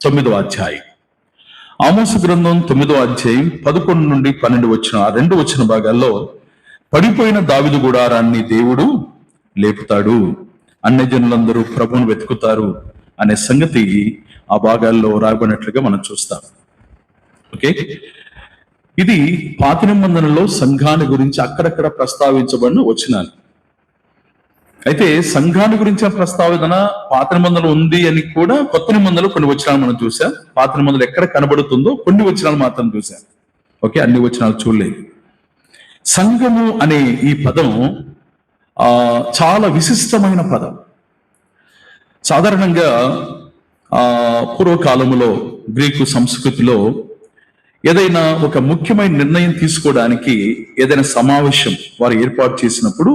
9వ అధ్యాయం. ఆమోసు గ్రంథం 9వ అధ్యాయం 11 నుండి 12 వచ్చిన ఆ 2 వచ్చిన భాగాల్లో పడిపోయిన దావీదు గుడారాన్ని దేవుడు లేపుతాడు, అన్యజనులందరూ ప్రభువును వెతుకుతారు అనే సంగతి ఆ భాగాల్లో రాబడినట్లుగా మనం చూస్తాం. ఓకే, ఇది పాత నిబంధనలో సంఘాన్ని గురించి అక్కడక్కడ ప్రస్తావించబడిన వచనాలు. అయితే సంఘాన్ని గురించిన ప్రస్తావన పాత నిబంధనలు ఉంది అని కూడా కొత్త నిబంధనలు కొన్ని వచనాలు మనం చూసాం. పాత నిబంధనలు ఎక్కడ కనబడుతుందో కొన్ని వచనాలు మాత్రం చూసాం. ఓకే, అన్ని వచనాలు చూడలేదు. సంఘము అనే ఈ పదం చాలా విశిష్టమైన పదం. సాధారణంగా పూర్వకాలములో గ్రీకు సంస్కృతిలో ఏదైనా ఒక ముఖ్యమైన నిర్ణయం తీసుకోవడానికి ఏదైనా సమావేశం వారు ఏర్పాటు చేసినప్పుడు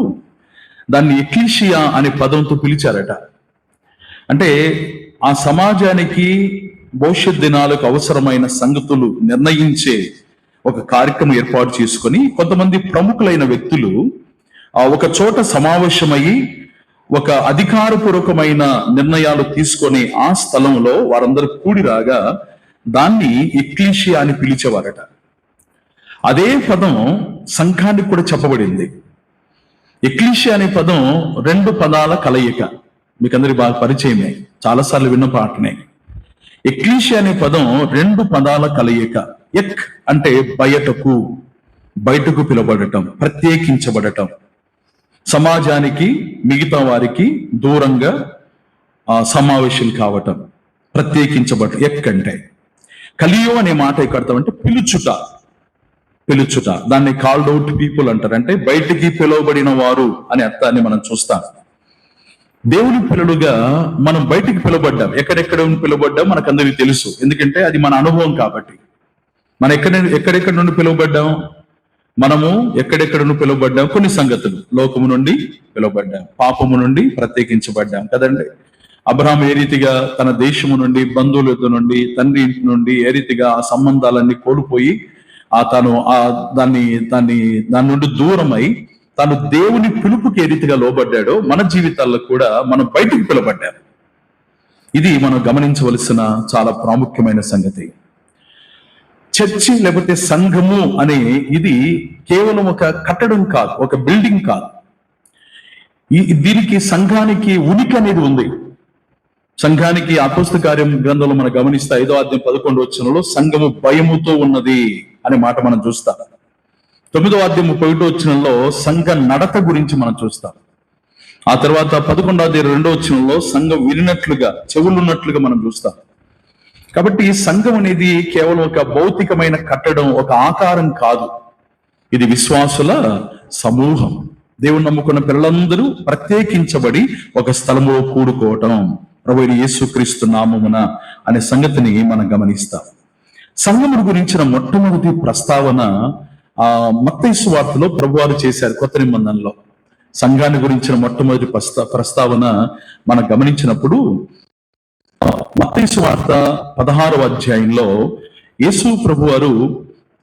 దాన్ని ఎక్లీషియా అనే పదంతో పిలిచారట. అంటే ఆ సమాజానికి భవిష్యత్ దినాలకు అవసరమైన సంగతులు నిర్ణయించే ఒక కార్యక్రమం ఏర్పాటు చేసుకొని కొంతమంది ప్రముఖులైన వ్యక్తులు ఒక చోట సమావేశమయ్యి ఒక అధికారపూర్వకమైన నిర్ణయాలు తీసుకొని ఆ స్థలంలో వారందరూ కూడి రాగా దాన్ని ఎక్లీషియా అని పిలిచేవారట. అదే పదం సంఘానికి కూడా చెప్పబడింది. ఎక్లీషియా అనే పదం 2 పదాల కలయిక, మీకు అందరికి బాగా పరిచయమే, చాలాసార్లు విన్న పాటనే. ఎక్లీషియా అనే పదం 2 పదాల కలయిక. ఎక్ అంటే బయటకు పిలబడటం, ప్రత్యేకించబడటం, సమాజానికి మిగతా వారికి దూరంగా సమావేశం కావటం, ప్రత్యేకించబడటం ఎక్ అంటే. కలియో అనే మాట ఎక్కడతామంటే పిలుచుట, దాన్ని కాల్డ్ అవుట్ పీపుల్ అంటారు. అంటే బయటికి పిలువబడిన వారు అనే అర్థాన్ని మనం చూస్తాం. దేవుని పిల్లలుగా మనం బయటికి పిలువబడ్డాం. ఎక్కడెక్కడ పిలువబడ్డాం మనకు అందరికీ తెలుసు, ఎందుకంటే అది మన అనుభవం కాబట్టి. మనం ఎక్కడెక్కడ నుండి పిలువబడ్డాం, మనము ఎక్కడెక్కడ నుండి పిలువబడ్డాం, కొన్ని సంగతులు లోకము నుండి పిలువబడ్డాం, పాపము నుండి ప్రత్యేకించబడ్డాం కదండి. అబ్రహాం ఏ రీతిగా తన దేశము నుండి, బంధువుల నుండి, తండ్రి ఇంటి నుండి ఏ రీతిగా ఆ సంబంధాలన్నీ కోల్పోయి దాని నుండి దూరమై తాను దేవుని పిలుపుకి ఏ రీతిగా లోబడ్డాడో మన జీవితాల్లో కూడా మనం బయటికి పిలువబడ్డాం. ఇది మనం గమనించవలసిన చాలా ప్రాముఖ్యమైన సంగతి. చర్చి లేకపోతే సంఘము అనే ఇది కేవలం ఒక కట్టడం కాదు, ఒక బిల్డింగ్ కాదు. దీనికి సంఘానికి ఉనికి అనేది ఉంది. సంఘానికి అపోస్తల కార్యం గ్రంథంలో మనం గమనిస్తే 5వ అధ్యాయం 11వ వచనంలో సంఘము భయముతో ఉన్నది అనే మాట మనం చూస్తాం. 9వ అధ్యాయం 31వ వచనంలో సంఘ నడత గురించి మనం చూస్తాం. ఆ తర్వాత 11వ అధ్యాయం 2వ వచనంలో సంఘం వినినట్లుగా, చెవులున్నట్లుగా మనం చూస్తాం. కాబట్టి సంఘం అనేది కేవలం ఒక భౌతికమైన కట్టడం, ఒక ఆకారం కాదు. ఇది విశ్వాసుల సమూహం. దేవుని నమ్ముకున్న పిల్లలందరూ ప్రత్యేకించబడి ఒక స్థలంలో కూడుకోవటం, ప్రభువైన యేసుక్రీస్తు నామమున అనే సంగతిని మనం గమనిస్తాం. సంఘమును గురించిన మొట్టమొదటి ప్రస్తావన మత్తయి సువార్తలో ప్రభువారు చేశారు. కొత్త నిబంధనలో సంఘాన్ని గురించిన మొట్టమొదటి ప్రస్తావన మనం గమనించినప్పుడు మత్తయి సువార్త 16వ అధ్యాయంలో యేసు ప్రభువారు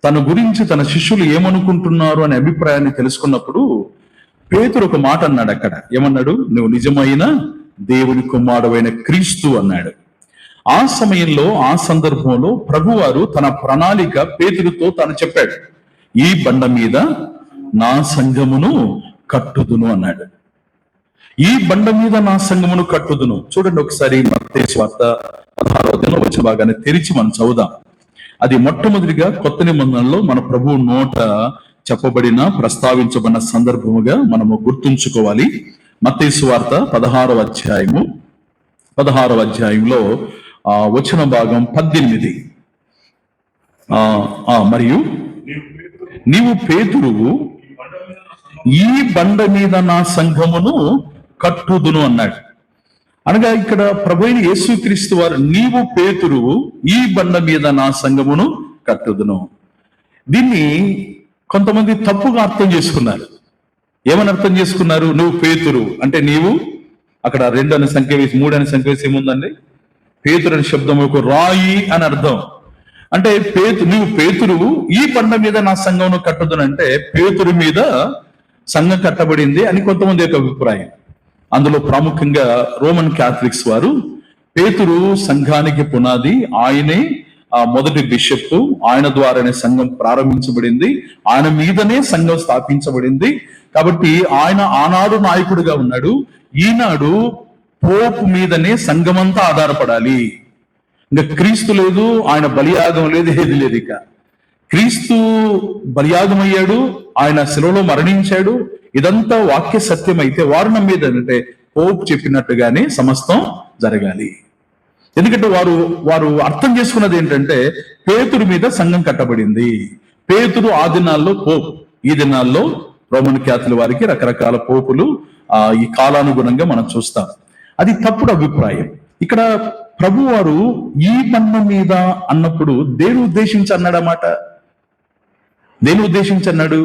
తన గురించి తన శిష్యులు ఏమనుకుంటున్నారు అనే అభిప్రాయాన్ని తెలుసుకున్నప్పుడు పేతురు ఒక మాట అన్నాడు. అక్కడ ఏమన్నాడు? నువ్వు నిజమైన దేవుని కుమారుడైన క్రీస్తు అన్నాడు. ఆ సమయంలో, ఆ సందర్భంలో ప్రభువారు తన ప్రణాళిక పేతురుతో తాను చెప్పాడు. ఈ బండ మీద నా సంఘమును కట్టుదును అన్నాడు. ఈ బండ మీద నా సంఘమును కట్టుదును. చూడండి ఒకసారి మత్తయి సువార్త 16వ అధ్యాయంలో వచ్చిన భాగాన్ని తెరిచి మనం చదువుదాం. అది మొట్టమొదటిగా కొత్త నిబంధనలో మన ప్రభువు నోట చెప్పబడిన ప్రస్తావించబడిన సందర్భముగా మనము గుర్తుంచుకోవాలి. మత్తయి సువార్త 16వ అధ్యాయంలో వచన భాగం 18. మరియు నీవు పేతురువు, ఈ బండ మీద నా సంఘమును కట్టుదును అన్నాడు. అనగా ఇక్కడ ప్రభువైన యేసుక్రీస్తు వారు నీవు పేతురువు, ఈ బండ మీద నా సంఘమును కట్టుదును. దీన్ని కొంతమంది తప్పుగా అర్థం చేసుకున్నారు. ఏమని అర్థం చేసుకున్నారు? నువ్వు పేతురు అంటే నీవు, అక్కడ 2 అనే సంఖ్య వేసి 3 అనే సంఖ్య వేసి ఏముందండి? పేతురు అనే శబ్దం ఒక రాయి అని అర్థం. అంటే నువ్వు పేతురువు, ఈ బండ మీద నా సంఘమును కట్టుదును అంటే పేతురు మీద సంఘం కట్టబడింది అని కొంతమంది యొక్క అభిప్రాయం. అందులో ప్రాముఖ్యంగా రోమన్ క్యాథలిక్స్ వారు పేతురు సంఘానికి పునాది, ఆయనే మొదటి బిషప్, ఆయన ద్వారానే సంఘం ప్రారంభించబడింది, ఆయన మీదనే సంఘం స్థాపించబడింది. కాబట్టి ఆయన ఆనాడు నాయకుడిగా ఉన్నాడు, ఈనాడు పోపు మీదనే సంఘమంతా ఆధారపడాలి. ఇంకా క్రీస్తు లేదు, ఆయన బలియాగం లేదు, ఏది లేదు. ఇక క్రీస్తు బలియాగం అయ్యాడు, ఆయన శిలువలో మరణించాడు. ఇదంతా వాక్య సత్యం అయితే వారు నమ్మేదంటే పోపు చెప్పినట్టుగానే సమస్తం జరగాలి. ఎందుకంటే వారు అర్థం చేసుకున్నది ఏంటంటే పేతురు మీద సంఘం కట్టబడింది. పేతురు ఆ దినాల్లో పోపు, ఈ దినాల్లో రోమన్ క్యాథలిక్ వారికి రకరకాల పోపులు ఈ కాలానుగుణంగా మనం చూస్తాం. అది తప్పుడు అభిప్రాయం. ఇక్కడ ప్రభు వారు ఈ బండ మీద అన్నప్పుడు దేని ఉద్దేశించి అన్నాడన్నమాట? దేని ఉద్దేశించి అన్నాడు?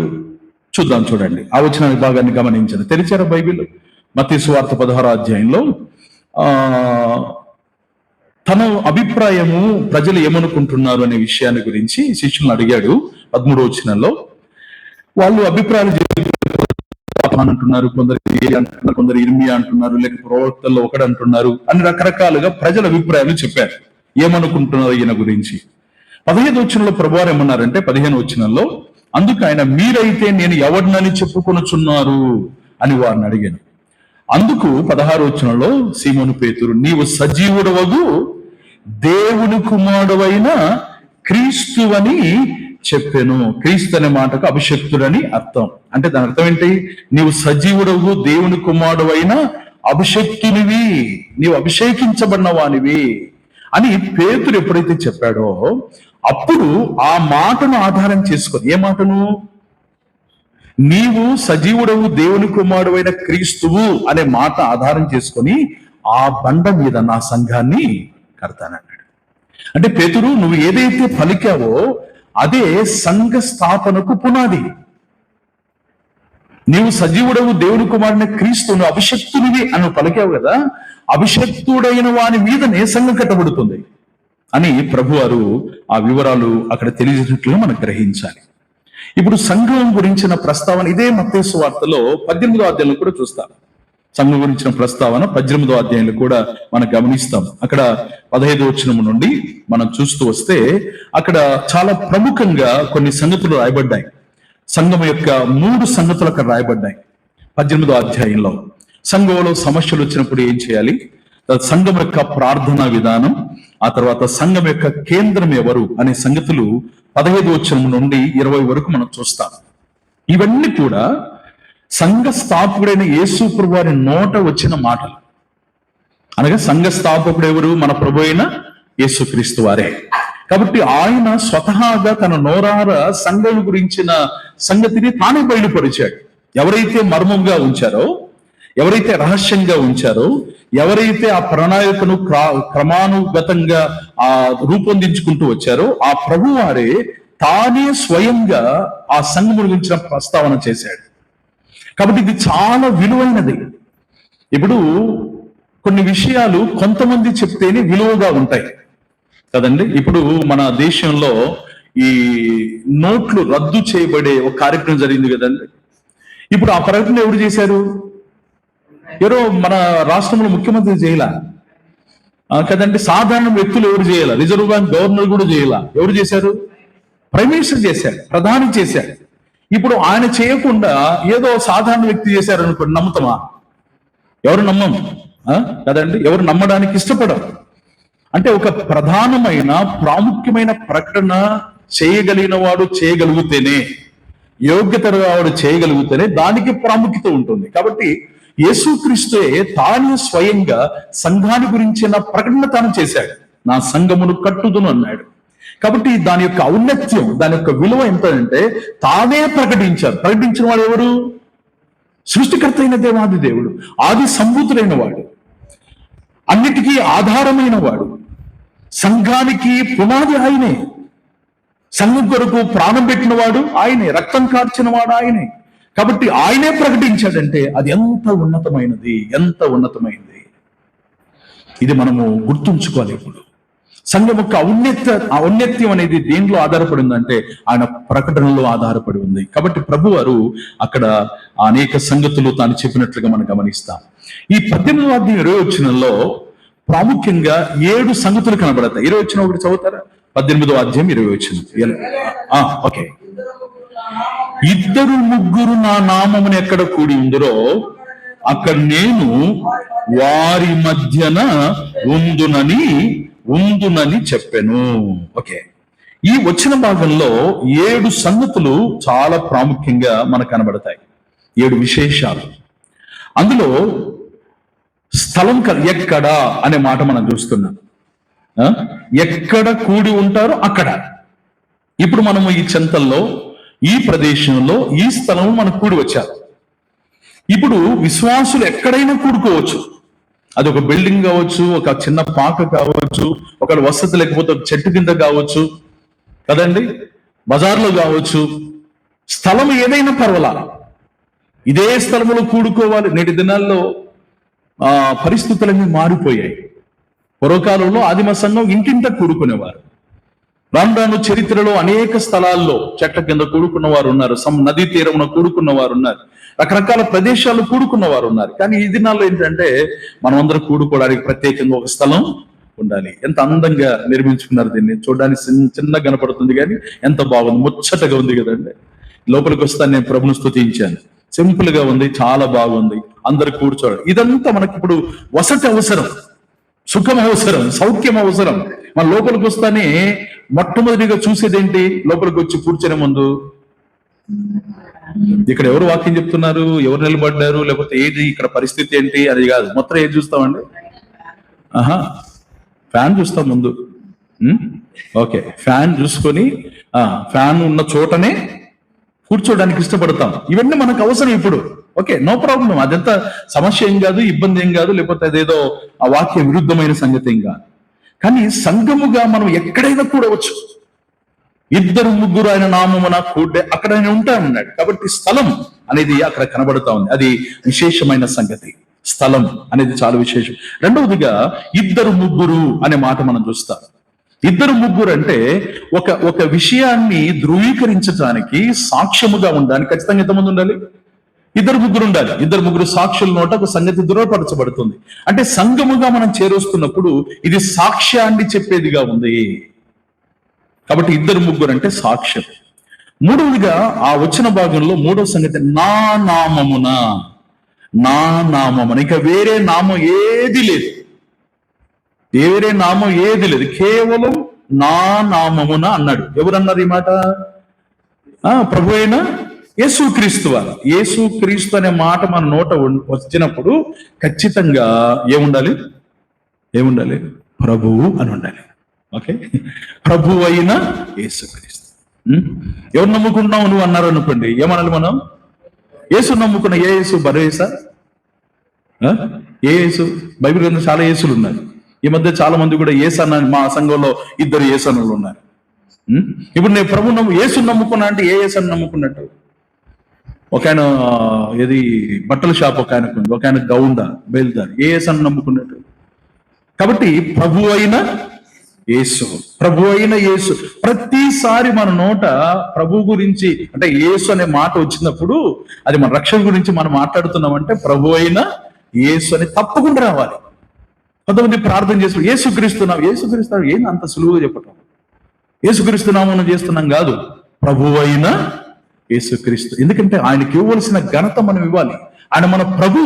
చూద్దాం, చూడండి. ఆ వచ్చిన విభాగాన్ని గమనించండి. తెరిచారా బైబిల్? మత్తయి సువార్త 16వ అధ్యాయంలో తన అభిప్రాయము ప్రజలు ఏమనుకుంటున్నారు అనే విషయాన్ని గురించి శిష్యులను అడిగాడు. 13వ వచనంలో వాళ్ళు అభిప్రాయాలు అంటున్నారు, కొందరు ఇర్మియా అంటున్నారు, లేక ప్రవక్తల్లో ఒకడు అంటున్నారు అని రకరకాలుగా ప్రజల అభిప్రాయాలు చెప్పారు. ఏమనుకుంటున్నారు ఈయన గురించి. 15వ వచనంలో ప్రభువారు ఏమన్నారంటే 15వ వచనంలో, అందుకు ఆయన మీరైతే నేను ఎవడినని చెప్పుకొనుచున్నారు అని వారిని అడిగాను. అందుకు 16వ వచనంలో సీమోను పేతురు, నీవు సజీవుడవగు దేవుని కుమారుడవైన క్రీస్తువని చెప్పాను. క్రీస్తు అనే మాటకు అభిషక్తుడని అర్థం. అంటే దాని అర్థం ఏంటి? నీవు సజీవుడవు, దేవుని కుమారుడవైన అభిషక్తునివి, నీవు అభిషేకించబడిన వానివి అని పేతురు ఎప్పుడైతే చెప్పాడో అప్పుడు ఆ మాటను ఆధారం చేసుకొని, ఏ మాటను? నీవు సజీవుడవు, దేవుని కుమారుడైన క్రీస్తువు అనే మాట ఆధారం చేసుకొని ఆ బండ మీద నా సంఘాన్ని కడతానన్నాడు. అంటే పేతురు, నువ్వు ఏదైతే పలికావో అదే సంఘ స్థాపనకు పునాది. నీవు సజీవుడవు, దేవుని కుమారుని క్రీస్తు, నువ్వు అభిషక్తునివి అని పలికావు కదా, అభిషక్తుడైన వాని మీదనే సంఘం కట్టబడుతుంది అని ప్రభువారు ఆ వివరాలు అక్కడ తెలియజేసినట్లుగా మనం గ్రహించాలి. ఇప్పుడు సంఘం గురించిన ప్రస్తావన ఇదే మత్తయి సువార్తలో 18వ అధ్యాయంలో కూడా చూస్తాం. సంఘం గురించిన ప్రస్తావన 18వ అధ్యాయంలో కూడా మనం గమనిస్తాం. అక్కడ 15వ వచనం నుండి మనం చూస్తూ వస్తే అక్కడ చాలా ప్రముఖంగా కొన్ని సంగతులు రాయబడ్డాయి. సంఘం యొక్క 3 సంగతులు అక్కడ రాయబడ్డాయి 18వ అధ్యాయంలో. సంఘంలో సమస్యలు వచ్చినప్పుడు ఏం చేయాలి, సంఘం యొక్క ప్రార్థనా విధానం, ఆ తర్వాత సంఘం యొక్క కేంద్రం ఎవరు అనే సంగతులు 15వ వచనం నుండి 20 వరకు మనం చూస్తాం. ఇవన్నీ కూడా సంఘ స్థాపకుడైన యేసు ప్రభు వారి నోట వచ్చిన మాటలు. అనగా సంఘ స్థాపకుడు ఎవరు? మన ప్రభు అయిన యేసుక్రీస్తు వారే. కాబట్టి ఆయన స్వతహాగా తన నోరార సంఘం గురించిన సంగతిని తానే బయలుపరిచాడు. ఎవరైతే మర్మంగా ఉంచారో, ఎవరైతే రహస్యంగా ఉంచారో, ఎవరైతే ఆ ప్రణాళికను క్రమానుగతంగా రూపొందించుకుంటూ వచ్చారో ఆ ప్రభు వారే తానే స్వయంగా ఆ సంఘం గురించిన ప్రస్తావన చేశాడు. కాబట్టి ఇది చాలా విలువైనది. ఇప్పుడు కొన్ని విషయాలు కొంతమంది చెప్తేనే విలువగా ఉంటాయి కదండి. ఇప్పుడు మన దేశంలో ఈ నోట్లు రద్దు చేయబడే ఒక కార్యక్రమం జరిగింది కదండి. ఇప్పుడు ఆ ప్రకటన ఎవరు చేశారు? ఎవరో మన రాష్ట్రంలో ముఖ్యమంత్రి చేయాల కదండి. సాధారణ వ్యక్తులు ఎవరు చేయాల? రిజర్వ్ బ్యాంక్ గవర్నర్ కూడా చేయాల. ఎవరు చేశారు? ప్రైమ్ మినిస్టర్ చేశాడు, ప్రధాని చేశాడు. ఇప్పుడు ఆయన చేయకుండా ఏదో సాధారణ వ్యక్తి చేశారనుకోండి, నమ్ముతామా? ఎవరు నమ్మం కదండి, ఎవరు నమ్మడానికి ఇష్టపడరు. అంటే ఒక ప్రధానమైన ప్రాముఖ్యమైన ప్రకటన చేయగలిగిన వాడు చేయగలిగితేనే, యోగ్యత వాడు చేయగలిగితేనే దానికి ప్రాముఖ్యత ఉంటుంది. కాబట్టి యేసుక్రీస్తే తాను స్వయంగా సంఘాన్ని గురించిన ప్రకటన తాను చేశాడు. నా సంఘమును కట్టుదును అన్నాడు. కాబట్టి దాని యొక్క ఔన్నత్యం, దాని యొక్క విలువ ఎంత అంటే తానే ప్రకటించారు. ప్రకటించిన వాడు ఎవరు? సృష్టికర్త అయిన దేవాది దేవుడు, ఆది సంభూతుడైన వాడు, అన్నిటికీ ఆధారమైన వాడు, సంఘానికి పునాది ఆయనే, సంఘం కొరకు ప్రాణం పెట్టిన వాడు ఆయనే, రక్తం కార్చిన వాడు ఆయనే. కాబట్టి ఆయనే ప్రకటించాడంటే అది ఎంత ఉన్నతమైనది, ఎంత ఉన్నతమైనది. ఇది మనము గుర్తుంచుకోవాలి. ఇప్పుడు సంఘం యొక్క ఔన్నత్యం అనేది దేంట్లో ఆధారపడి ఉందంటే ఆయన ప్రకటనలో ఆధారపడి ఉంది. కాబట్టి ప్రభు వారు అక్కడ అనేక సంగతులు తాను చెప్పినట్లుగా మనం గమనిస్తాం. ఈ 18వ అధ్యాయం 20వ వచనంలో ప్రాముఖ్యంగా 7 సంగతులు కనబడతాయి. 20వ వచనం ఒకటి చదువుతారా? 18వ అధ్యాయం 20వ వచనం. ఓకే. ఇద్దరు ముగ్గురు నా నామమును ఎక్కడ కూడి ఉందరో అక్కడ నేను వారి మధ్యన ఉందునని చెప్పాను. ఓకే. ఈ వచ్చిన భాగంలో 7 సంగతులు చాలా ప్రాముఖ్యంగా మనకు కనబడతాయి. 7 విశేషాలు. అందులో స్థలం ఎక్కడ అనే మాట మనం చూస్తున్నాం. ఎక్కడ కూడి ఉంటారో అక్కడ. ఇప్పుడు మనము ఈ చెంతల్లో, ఈ ప్రదేశంలో, ఈ స్థలం మనకు కూడి వచ్చారు. ఇప్పుడు విశ్వాసులు ఎక్కడైనా కూడుకోవచ్చు. అది ఒక బిల్డింగ్ కావచ్చు, ఒక చిన్న పాక కావచ్చు, ఒక వసతి లేకపోతే ఒక చెట్టు కింద కావచ్చు కదండి, బజార్లో కావచ్చు, స్థలం ఏదైనా పర్వాలా. ఇదే స్థలంలో కూడుకోవాలి. నేటి దినాల్లో పరిస్థితులన్నీ మారిపోయాయి. పూర్వకాలంలో ఆదిమ సంఘం ఇంటింట కూడుకునేవారు. రాను రాను చరిత్రలో అనేక స్థలాల్లో చెట్ల కింద కూడుకున్న వారు ఉన్నారు, నదీ తీరమున కూడుకున్న వారు ఉన్నారు, రకరకాల ప్రదేశాలు కూడుకున్న వారు ఉన్నారు. కానీ ఈ దినాల్లో ఏంటంటే మనం అందరం కూడుకోవడానికి ప్రత్యేకంగా ఒక స్థలం ఉండాలి. ఎంత అందంగా నిర్మించుకున్నారు దీన్ని. చూడడానికి చిన్నగా కనపడుతుంది కానీ ఎంత బాగుంది, ముచ్చటగా ఉంది కదండి. లోపలికి వస్తాను, నేను ప్రభుని స్తుతించాను. సింపుల్ గా ఉంది, చాలా బాగుంది, అందరు కూర్చోవాలి. ఇదంతా మనకి ఇప్పుడు వసతి అవసరం, సుఖం అవసరం, సౌఖ్యం అవసరం. మన లోపలికి వస్తానే మొట్టమొదటిగా చూసేదేంటి? లోపలికి వచ్చి కూర్చొనే ముందు ఇక్కడ ఎవరు వాక్యం చెప్తున్నారు, ఎవరు నిలబడ్డారు, లేకపోతే ఏది ఇక్కడ పరిస్థితి ఏంటి అది కాదు. మొత్తం ఏది చూస్తామండి? ఫ్యాన్ చూస్తాం ముందు. ఓకే, ఫ్యాన్ చూసుకొని ఫ్యాన్ ఉన్న చోటనే కూర్చోడానికి ఇష్టపడతాం. ఇవన్నీ మనకు అవసరం ఇప్పుడు. Okay, no problem. అదంతా సమస్య ఏం కాదు, ఇబ్బంది ఏం కాదు, లేకపోతే అదేదో ఆ వాక్య విరుద్ధమైన సంగతి ఏం కాదు. కానీ సంఘముగా మనం ఎక్కడైనా కూడవచ్చు. ఇద్దరు ముగ్గురు ఆయన నామమున కూడే అక్కడ ఆయన ఉంటామన్నాడు. కాబట్టి స్థలం అనేది అక్కడ కనబడతా ఉంది. అది విశేషమైన సంగతి. స్థలం అనేది చాలా విశేషం. రెండవదిగా ఇద్దరు ముగ్గురు అనే మాట మనం చూస్తాం. ఇద్దరు ముగ్గురు అంటే ఒక విషయాన్ని ధృవీకరించడానికి, సాక్ష్యముగా ఉండడానికి ఖచ్చితంగా ఎంతమంది ఉండాలి? ఇద్దరు ముగ్గురు ఉండాలి. ఇద్దరు ముగ్గురు సాక్షుల నోట ఒక సంగతి ధృవపరచబడుతుంది. అంటే సంఘముగా మనం చేరొస్తున్నప్పుడు ఇది సాక్ష్యాన్ని చెప్పేదిగా ఉంది. కాబట్టి ఇద్దరు ముగ్గురు అంటే సాక్ష్యం. మూడవదిగా ఆ వచ్చిన భాగంలో మూడవ సంగతి నా నామమున. ఇక వేరే నామం ఏది లేదు, వేరే నామం ఏది లేదు, కేవలం నా నామమున అన్నాడు. ఎవరన్నారు ఈ మాట? ప్రభు అయిన యేసుక్రీస్తు వారు. యేసుక్రీస్తు అనే మాట మన నోట వచ్చినప్పుడు ఖచ్చితంగా ఏముండాలి? ప్రభువు అని ఉండాలి. ఓకే, ప్రభు అయిన యేసుక్రీస్తు. ఎవరు నమ్ముకున్నావు నువ్వు అన్నారు అనుకోండి, ఏమనాలి మనం? యేసు నమ్ముకున్న. ఏ యేసు? భరోసా ఏ యేసు? బైబిల్ గ్రంథం చాలా యేసులు ఉన్నారు. ఈ మధ్య చాలా మంది కూడా యేసన్న, మా సంఘంలో ఇద్దరు యేసన్నలు ఉన్నారు. ఇప్పుడు నేను ప్రభు యేసు నమ్ముకున్నా అంటే ఏ యేసన్న నమ్ముకున్నట్టు? ఒక ఆయన ఏది బట్టల షాప్ ఒక ఆయనకు ఉంది, ఒక ఆయన గౌండ బయలుదేరి ఏ యేసన్న నమ్ముకున్నట్టు. కాబట్టి ప్రభు అయిన యేసు, ప్రభు అయిన యేసు. ప్రతిసారి మన నోట ప్రభు గురించి అంటే యేసు అనే మాట వచ్చినప్పుడు అది మన రక్షణ గురించి మనం మాట్లాడుతున్నామంటే ప్రభు అయిన యేసు అని తప్పకుండా రావాలి. కొంతమంది ప్రార్థన చేస్తూ యేసుక్రీస్తున్నాం ఏంది అంత సులువుగా చెప్పటం? యేసుక్రీస్తున్నామని చేస్తున్నాం కాదు, ప్రభు అయిన యేసుక్రీస్తు. ఎందుకంటే ఆయనకి ఇవ్వవలసిన ఘనత మనం ఇవ్వాలి. ఆయన మన ప్రభు.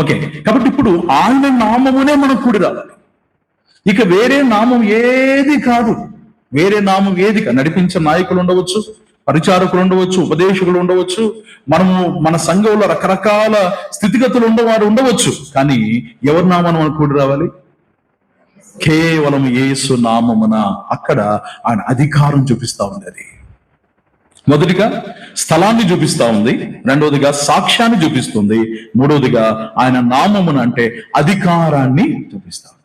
ఓకే, కాబట్టి ఇప్పుడు ఆయన నామమునే మనం కూడి రావాలి. ఇక వేరే నామం ఏది కాదు. వేరే నామం ఏది కాదు. నడిపించే నాయకులు ఉండవచ్చు, పరిచారకులు ఉండవచ్చు, ఉపదేశకులు ఉండవచ్చు, మనము మన సంఘంలో రకరకాల స్థితిగతులు ఉండేవారు ఉండవచ్చు. కానీ ఎవరి నామాన్ని మనం కూడి రావాలి? కేవలం యేసు నామమున. అక్కడ ఆయన అధికారం చూపిస్తా ఉంది. అది మొదటిగా స్థలాన్ని చూపిస్తా ఉంది, రెండవదిగా సాక్ష్యాన్ని చూపిస్తుంది, మూడవదిగా ఆయన నామమున అంటే అధికారాన్ని చూపిస్తా ఉంది.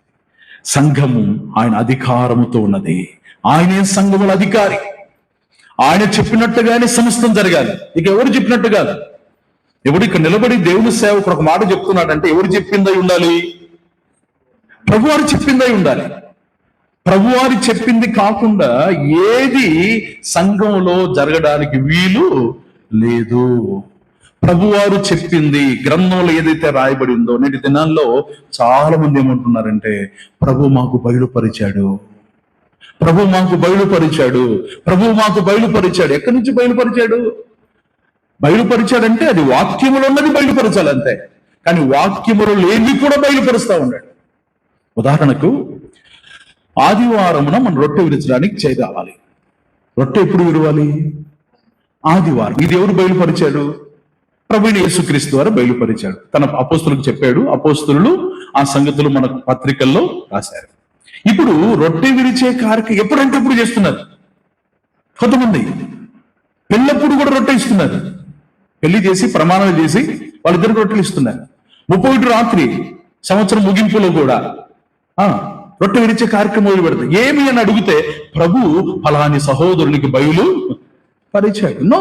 సంఘము ఆయన అధికారముతో ఉన్నది. ఆయనే సంఘముల అధికారి. ఆయన చెప్పినట్టుగానే సమస్తం జరగాలి. ఇక ఎవరు చెప్పినట్టు కాదు. ఎవడు ఇక్కడ నిలబడి దేవుని సేవకుడు ఒక మాట చెప్తున్నాడంటే ఎవరు చెప్పిందై ఉండాలి? ప్రభువారు చెప్పిందై ఉండాలి. ప్రభువారు చెప్పింది కాకుండా ఏది సంఘంలో జరగడానికి వీలు లేదు. ప్రభువారు చెప్పింది గ్రంథంలో ఏదైతే రాయబడి ఉందో, నేటి దినాల్లో చాలా మంది ఏమంటున్నారంటే ప్రభు మాకు బయలుపరిచాడు, ప్రభు మాకు బయలుపరిచాడు, ప్రభు మాకు బయలుపరిచాడు. ఎక్కడి నుంచి బయలుపరిచాడు? బయలుపరిచాడంటే అది వాక్యములో ఉన్నది బయలుపరచాలి అంతే. కానీ వాక్యములు లేని కూడా బయలుపరుస్తా ఉన్నాడు. ఉదాహరణకు ఆదివారమున మనం రొట్టె విరచడానికి చేయి రావాలి. రొట్టె ఎప్పుడు విరవాలి? ఆదివారం. ఇది ఎవరు బయలుపరిచాడు? ప్రభువైన యేసుక్రీస్తు ద్వారా బయలుపరిచాడు. తన అపోస్తులకు చెప్పాడు. అపోస్తులు ఆ సంగతులు మన పత్రికల్లో రాశారు. ఇప్పుడు రొట్టె విరిచే కార్యక్రమం ఎప్పుడంటే అప్పుడు చేస్తున్నారు. కొంతమంది పెళ్ళప్పుడు కూడా రొట్టె ఇస్తున్నారు. పెళ్లి చేసి ప్రమాణాలు చేసి వాళ్ళిద్దరు రొట్టెలు ఇస్తున్నారు. 31 రాత్రి సంవత్సరం ముగింపులో కూడా రొట్టె విరిచే కార్యక్రమం మొదలు పెడతారు. ఏమి అని అడిగితే ప్రభు ఫలాని సహోదరునికి బయలు పరిచాడు. నో,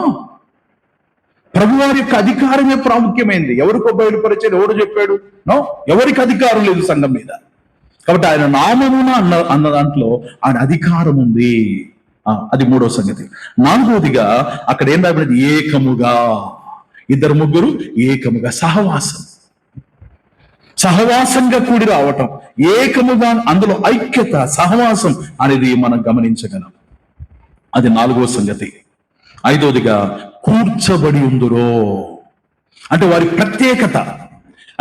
ప్రభు వారి యొక్క అధికారమే ప్రాముఖ్యమైంది. ఎవరికో బయలుపరిచాడు, ఎవరు చెప్పాడు? నో, ఎవరికి అధికారం లేదు సంఘం మీద. కాబట్టి ఆయన నామమున అన్న దాంట్లో ఆయన అధికారం ఉంది. అది మూడో సంగతి. నాలుగోదిగా అక్కడ ఏం రాబడింది? ఏకముగా. ఇద్దరు ముగ్గురు ఏకముగా. సహవాసంగా కూడి రావటం, ఏకముగా, అందులో ఐక్యత, సహవాసం అనేది మనం గమనించగలం. అది నాలుగో సంగతి. ఐదోదిగా కూర్చబడి ఉందురో అంటే వారి ప్రత్యేకత,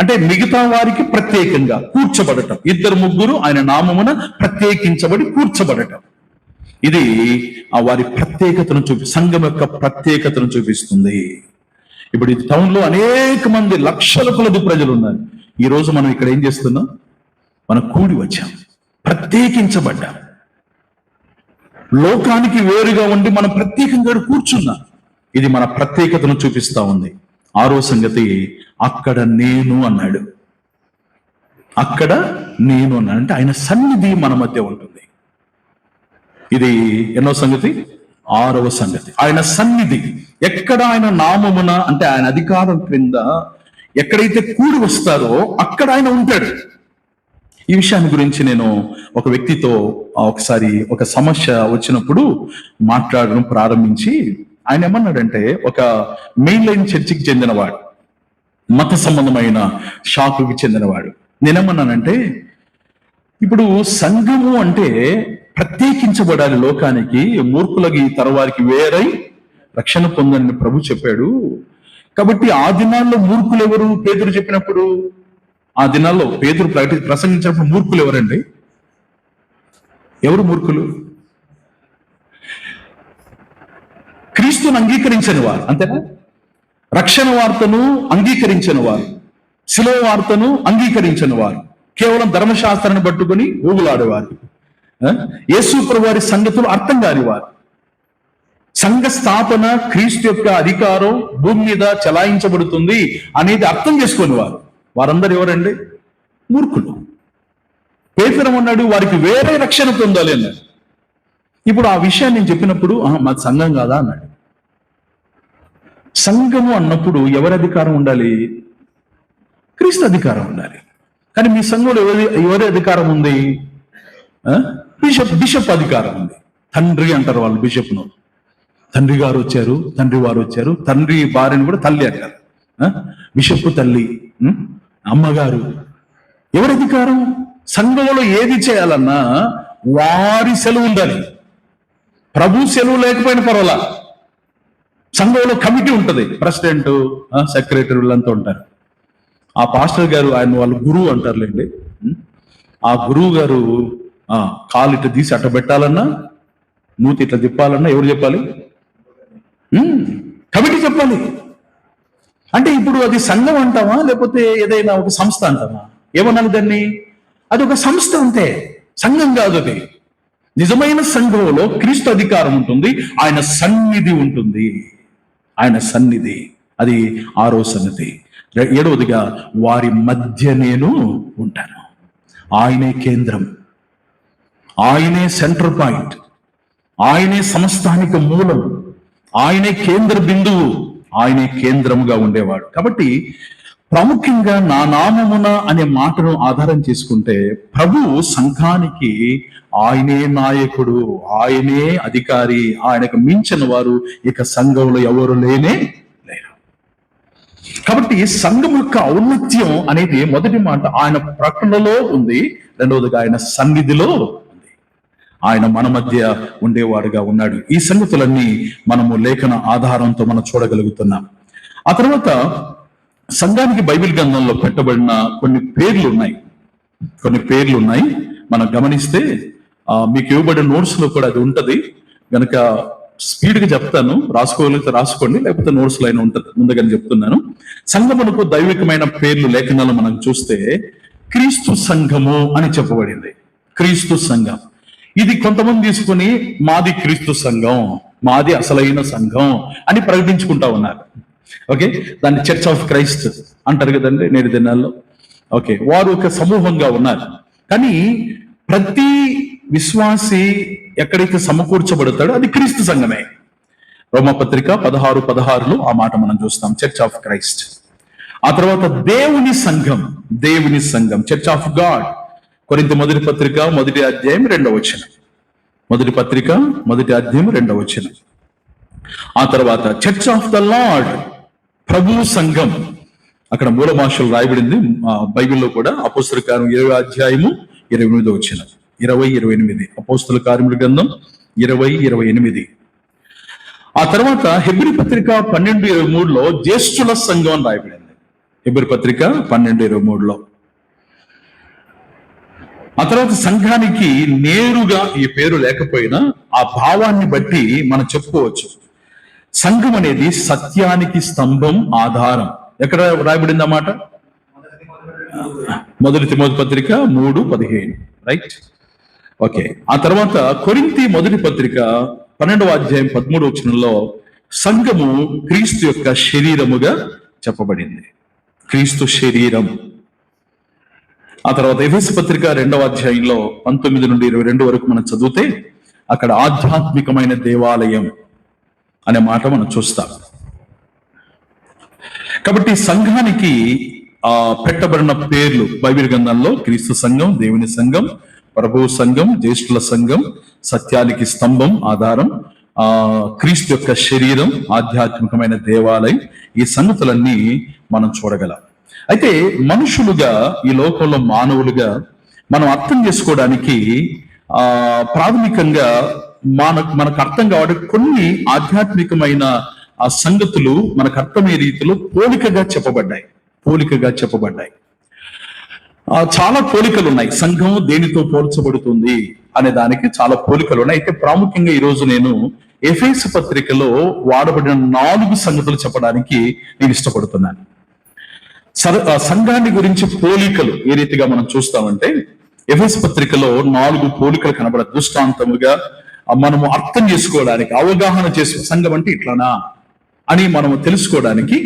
అంటే మిగతా వారికి ప్రత్యేకంగా కూర్చబడటం. ఇద్దరు ముగ్గురు ఆయన నామమున ప్రత్యేకించబడి కూర్చబడటం. ఇది వారి ప్రత్యేకతను సంఘం యొక్క ప్రత్యేకతను చూపిస్తుంది. ఇప్పుడు ఈ టౌన్ లో అనేక మంది లక్షల కొలది ప్రజలు ఉన్నారు. ఈ రోజు మనం ఇక్కడ ఏం చేస్తున్నాం? మనం కూడి వచ్చాం, ప్రత్యేకించబడ్డాం. లోకానికి వేరుగా ఉండి మనం ప్రత్యేకంగా కూర్చున్నాం. ఇది మన ప్రత్యేకతను చూపిస్తా ఉంది. ఆరో సంగతి, అక్కడ నేను అన్నాడు. అక్కడ నేను అన్నాడు అంటే ఆయన సన్నిధి మన మధ్య ఉంటుంది. ఇది ఎన్నో సంగతి? ఆరవ సంగతి. ఆయన సన్నిధి ఎక్కడ? ఆయన నామమున అంటే ఆయన అధికారం క్రింద ఎక్కడైతే కూడి వస్తారో అక్కడ ఆయన ఉంటాడు. ఈ విషయాన్ని గురించి నేను ఒక వ్యక్తితో ఒకసారి ఒక సమస్య వచ్చినప్పుడు మాట్లాడడం ప్రారంభించి, ఆయన ఏమన్నాడంటే, ఒక మెయిన్ లైన్ చర్చికి చెందినవాడు, మత సంబంధమైన షాకుకి చెందినవాడు. నేనేమన్నానంటే, ఇప్పుడు సంఘము అంటే ప్రత్యేకించబడాలి లోకానికి, మూర్ఖులకి తరవారికి వేరై రక్షణ పొందని ప్రభు చెప్పాడు. కాబట్టి ఆ దినాల్లో మూర్ఖులు ఎవరు? పేతురు చెప్పినప్పుడు, ఆ దినాల్లో పేతురు ప్రసంగించినప్పుడు మూర్ఖులు ఎవరండి? ఎవరు మూర్ఖులు? క్రీస్తును అంగీకరించని వారు, అంతేనా? రక్షణ వార్తను అంగీకరించని వారు, శిలువ వార్తను అంగీకరించని వారు, కేవలం ధర్మశాస్త్రాన్ని పట్టుకొని ఊగులాడేవారు, యేసు ప్రభు వారి సంగతులు అర్థం కాని వారు, సంఘ స్థాపన క్రీస్తు యొక్క అధికారం భూమి మీద చలాయించబడుతుంది అనేది అర్థం చేసుకుని వారందరూ ఎవరండి? మూర్ఖులు. పేతురు అన్నాడు వారికి వేరే రక్షణ పొందాలి అన్నాడు. ఇప్పుడు ఆ విషయాన్ని నేను చెప్పినప్పుడు మాది సంఘం కాదా అన్నాడు. సంఘము అన్నప్పుడు ఎవరి అధికారం ఉండాలి? క్రీస్తు అధికారం ఉండాలి. కానీ మీ సంఘంలో ఎవరి అధికారం ఉంది? బిషప్ అధికారం ఉంది. తండ్రి అంటారు వాళ్ళు బిషప్ను. తండ్రి గారు వచ్చారు, తండ్రి వారు వచ్చారు, తండ్రి భార్యను కూడా తల్లి అంటారు. బిషప్ తల్లి, అమ్మగారు. ఎవరి అధికారం? సంఘంలో ఏది చేయాలన్నా వారి సెలవు ఉండాలి. ప్రభు సెలవు లేకపోయినా పర్వాలా, సంఘంలో కమిటీ ఉంటుంది, ప్రెసిడెంట్, సెక్రటరీ వీళ్ళంతా ఉంటారు. ఆ పాస్టర్ గారు, ఆయన వాళ్ళు గురువు అంటారులేండి. ఆ గురువు గారు కాలు ఇట్లా తీసి అట్ట పెట్టాలన్నా, మూతి ఇట్లా తిప్పాలన్నా ఎవరు చెప్పాలి? కమిటీ చెప్పాలి. అంటే ఇప్పుడు అది సంఘం అంటావా, లేకపోతే ఏదైనా ఒక సంస్థ అంటావా? ఏమన్నాను దాన్ని? అది ఒక సంస్థ అంతే, సంఘం కాదు అది. నిజమైన సంఘంలో క్రీస్తు అధికారం ఉంటుంది, ఆయన సన్నిధి ఉంటుంది. ఆయన సన్నిధి, అది 6వ సన్నిధి. 7వదిగా, వారి మధ్య నేను ఉంటాను. ఆయనే కేంద్రం, ఆయనే సెంటర్ పాయింట్, ఆయనే సమస్తానికి మూలం, ఆయనే కేంద్ర బిందువు, ఆయనే కేంద్రముగా ఉండేవాడు. కాబట్టి ప్రాముఖ్యంగా నా నామమున అనే మాటను ఆధారం చేసుకుంటే, ప్రభు సంఘానికి ఆయనే నాయకుడు, ఆయనే అధికారి. ఆయనకు మించిన వారు ఇక సంఘంలో ఎవరు లేరు. కాబట్టి సంఘం యొక్క ఔన్నత్యం అనేది మొదటి మాట ఆయన ప్రకటనలో ఉంది, రెండవదిగా ఆయన సన్నిధిలో ఉంది. ఆయన మన మధ్య ఉండేవాడుగా ఉన్నాడు. ఈ సంగతులన్నీ మనము లేఖన ఆధారంతో మనం చూడగలుగుతున్నాం. ఆ తర్వాత సంఘానికి బైబిల్ గ్రంథంలో పెట్టబడిన కొన్ని పేర్లు ఉన్నాయి. మనం గమనిస్తే మీకు ఇవ్వబడిన నోట్స్ లో కూడా అది ఉంటది గనక స్పీడ్ గా చెప్తాను, రాసుకోగలిగితే రాసుకోండి, లేకపోతే నోట్స్ లో అయినా ఉంటది, ముందుగానే చెప్తున్నాను. సంఘమునకు దైవికమైన పేర్లు లేఖనాలు మనం చూస్తే క్రీస్తు సంఘము అని చెప్పబడింది. క్రీస్తు సంఘం, ఇది కొంతమంది తీసుకుని మాది క్రీస్తు సంఘం, మాది అసలైన సంఘం అని ప్రకటించుకుంటా ఉన్నారు. ఓకే, దాన్ని చర్చ్ ఆఫ్ క్రైస్ట్ అంటారు కదండి నేటి దినాల్లో. ఓకే, వారు ఒక సమూహంగా ఉన్నారు. కానీ ప్రతి విశ్వాసి ఎక్కడైతే సమకూర్చబడతాడో అది క్రీస్తు సంఘమే. రోమపత్రిక 16:16లో ఆ మాట మనం చూస్తాం, చర్చ్ ఆఫ్ క్రైస్ట్. ఆ తర్వాత దేవుని సంఘం, చర్చ్ ఆఫ్ గాడ్. కొరింథీ మొదటి పత్రిక 1వ అధ్యాయం 2వ వచనం. మొదటి పత్రిక 1వ అధ్యాయం 2వ వచనం. ఆ తర్వాత చర్చ్ ఆఫ్ ద లార్డ్, ప్రభు సంఘం. అక్కడ మూల భాషలు రాయబడింది బైబిల్లో కూడా. అపోస్తల కార్యం 20వ అధ్యాయము 28వ వచనం, 20-28. అపోస్తల కార్యముల గ్రంథం 20-28. ఆ తర్వాత హెబ్రీ పత్రిక 12:23లో జ్యేష్ఠుల సంఘం అని రాయబడింది. హెబ్రీ పత్రిక 12:23లో. ఆ తర్వాత సంఘానికి నేరుగా ఈ పేరు లేకపోయినా ఆ భావాన్ని బట్టి మనం చెప్పుకోవచ్చు, సంఘం అనేది సత్యానికి స్తంభం, ఆధారం. ఎక్కడ రాయబడింది అన్నమాట? 1 తిమోతి పత్రిక 3:15, రైట్? ఓకే. ఆ తర్వాత కొరింథీ మొదటి పత్రిక 12వ అధ్యాయం 13వ వచనంలో సంఘము క్రీస్తు యొక్క శరీరముగా చెప్పబడింది. క్రీస్తు శరీరం. ఆ తర్వాత ఎఫెసు పత్రిక 2వ అధ్యాయంలో 19 నుండి 22 వరకు మనం చదివితే అక్కడ ఆధ్యాత్మికమైన దేవాలయం అనే మాట మనం చూస్తాం. కాబట్టి సంఘానికి పెట్టబడిన పేర్లు బైబిల్ గ్రంథంలో క్రీస్తు సంఘం, దేవుని సంఘం, ప్రభువు సంఘం, జ్యేష్ఠుల సంఘం, సత్యానికి స్తంభం, ఆధారం, క్రీస్తు యొక్క శరీరం, ఆధ్యాత్మికమైన దేవాలయం. ఈ సంగతులన్నీ మనం చూడగలం. అయితే మనుషులుగా, ఈ లోకంలో మానవులుగా మనం అర్థం చేసుకోవడానికి ప్రాథమికంగా మనకు అర్థం కావడానికి కొన్ని ఆధ్యాత్మికమైన సంగతులు మనకు అర్థమయ్యే రీతిలో పోలికగా చెప్పబడ్డాయి. చాలా పోలికలు ఉన్నాయి. సంఘం దేనితో పోల్చబడుతుంది అనే దానికి చాలా పోలికలు ఉన్నాయి. అయితే ప్రాముఖ్యంగా ఈరోజు నేను ఎఫెసు పత్రికలో వాడబడిన 4 సంగతులు చెప్పడానికి నేను ఇష్టపడుతున్నాను. సంఘాన్ని గురించి పోలికలు ఏ రీతిగా మనం చూస్తామంటే, ఎఫెసు పత్రికలో 4 పోలికలు కనబడ దృష్టాంతముగా మనము అర్థం చేసుకోవడానికి, అవగాహన చేసుకో, సంఘం అంటే ఇట్లానా అని మనము తెలుసుకోవడానికి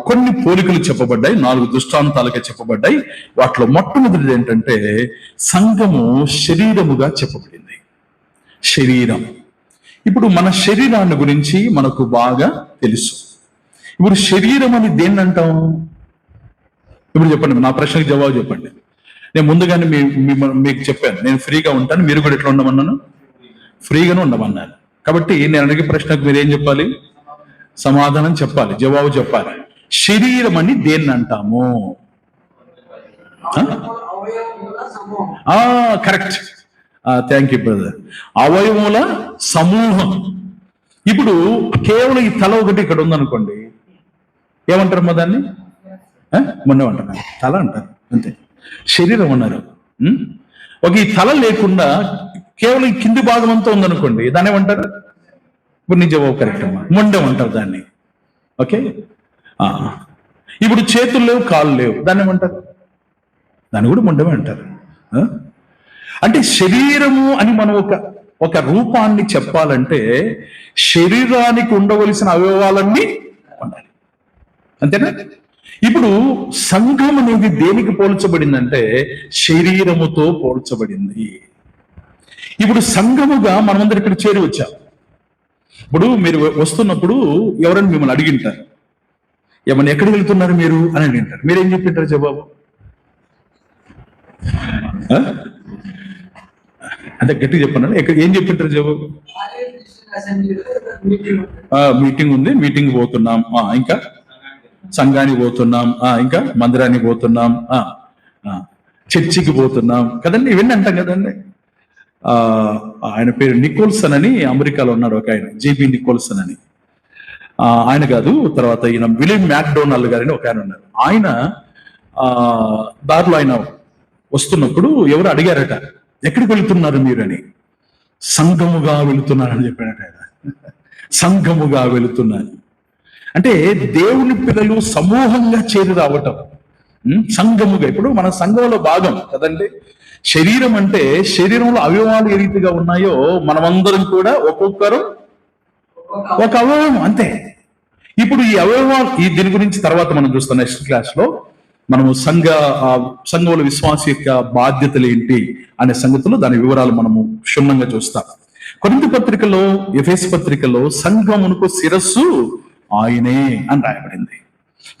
కొన్ని పోలికలు చెప్పబడ్డాయి, 4 దృష్టాంతాలుగా చెప్పబడ్డాయి. వాటిలో మొట్టమొదటిది ఏంటంటే సంఘము శరీరముగా చెప్పబడింది. శరీరం. ఇప్పుడు మన శరీరాన్ని గురించి మనకు బాగా తెలుసు. ఇప్పుడు శరీరం అని దేన్ని అంటాం? ఇప్పుడు చెప్పండి, నా ప్రశ్నకు జవాబు చెప్పండి. నేను ముందుగానే మీకు చెప్పాను, నేను ఫ్రీగా ఉంటాను, మీరు కూడా ఎట్లా ఉండమన్నాను? ఫ్రీగానే ఉండమన్నాను. కాబట్టి నేను అడిగే ప్రశ్నకు మీరు ఏం చెప్పాలి? సమాధానం చెప్పాలి, జవాబు చెప్పాలి. శరీరం అని దేన్ని అంటాము? Correct, thank you brother. అవయవముల సమూహం. ఇప్పుడు కేవలం ఈ తల ఒకటి ఇక్కడ ఉందనుకోండి, ఏమంటారమ్మా దాన్ని? మొండం అంటారు, తల అంటారు అంతే, శరీరం అన్నారు. ఒక ఈ తల లేకుండా కేవలం ఈ కింది భాగం అంతా ఉందనుకోండి, దాన్ని ఏమంటారు? ఇప్పుడు నీ జవాబు కరెక్ట్ అమ్మా, మొండం అంటారు దాన్ని. ఓకే, ఇప్పుడు చేతులు లేవు, కాళ్ళు లేవు, దాన్ని ఏమంటారు? దాన్ని కూడా మొండమే అంటారు. అంటే శరీరము అని మనం ఒక రూపాన్ని చెప్పాలంటే శరీరానికి ఉండవలసిన అవయవాలన్నీ ఉండాలి, అంతేనా? ఇప్పుడు సంఘం అనేది దేనికి పోల్చబడిందంటే శరీరముతో పోల్చబడింది. ఇప్పుడు సంఘముగా మనమందరం ఇక్కడ చేరి వచ్చాం. ఇప్పుడు మీరు వస్తున్నప్పుడు ఎవరైనా మిమ్మల్ని అడిగింటారు, ఏమన్నా ఎక్కడికి వెళ్తున్నారు మీరు అని అడిగింటారు. మీరేం చెప్పింటారు జవాబు? అంటే గట్టిగా చెప్పన్నాడు, ఏం చెప్పింటారు జవాబు? మీటింగ్ ఉంది, మీటింగ్ పోతున్నాం, ఇంకా సంఘానికి పోతున్నాం, ఇంకా మందిరానికి పోతున్నాం, చర్చికి పోతున్నాం కదండి, ఇవన్నీ అంటాం కదండి. ఆయన పేరు నికోల్సన్ అని అమెరికాలో ఉన్నాడు ఒక ఆయన, జేబీ నికోల్సన్ అని. ఆయన కాదు, తర్వాత ఈయన విలియం మ్యాక్డోనాల్డ్ గారని ఒక ఆయన ఉన్నారు. ఆయన దారిలో ఆయన వస్తున్నప్పుడు ఎవరు అడిగారట, ఎక్కడికి వెళుతున్నారు మీరు అని. సంఘముగా వెళుతున్నారని చెప్పాడట ఆయన. సంఘముగా వెళుతున్నాను అంటే దేవుని పిల్లలు సమూహంగా చేరి రావటం, సంఘముగా. ఇప్పుడు మన సంఘంలో భాగం కదండి. శరీరం అంటే శరీరంలో అవయవాలు ఏ రీతిగా ఉన్నాయో మనమందరం కూడా ఒక్కొక్కరు ఒక అవయవం, అంతే. ఇప్పుడు ఈ అవయవాలు, దీని గురించి తర్వాత మనం చూస్తాం నెక్స్ట్ క్లాస్ లో. మనము సంఘంలో విశ్వాస యొక్క బాధ్యతలు ఏంటి అనే సంగతులు, దాని వివరాలు మనము క్షుణ్ణంగా చూస్తాం. కొరింథీ పత్రికలో, ఎఫెసు పత్రికలో సంఘమునకు శిరస్సు ఆయనే అని రాయబడింది.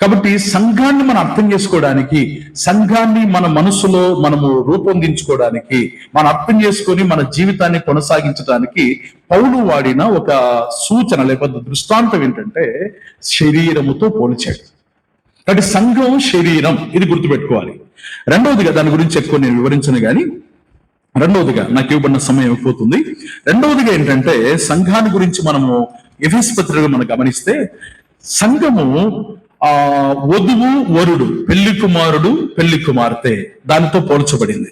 కాబట్టి సంఘాన్ని మనం అర్థం చేసుకోవడానికి, సంఘాన్ని మన మనసులో మనము రూపొందించుకోవడానికి, మనం అర్థం చేసుకొని మన జీవితాన్ని కొనసాగించడానికి పౌలు వాడిన ఒక సూచన లేకపోతే దృష్టాంతం ఏంటంటే శరీరముతో పోల్చాడు. కాబట్టి సంఘం శరీరం, ఇది గుర్తుపెట్టుకోవాలి. రెండవదిగా, దాని గురించి ఎక్కువ నేను వివరించను కానీ, రెండవదిగా నాకు ఇవ్వబడిన సమయం అయిపోతుంది. రెండవదిగా ఏంటంటే సంఘాన్ని గురించి మనము ఎఫెసు పత్రికలో మనం గమనిస్తే సంఘము వధువు వరుడు, పెళ్లి కుమారుడు పెళ్లి కుమార్తె, దానితో పోల్చబడింది.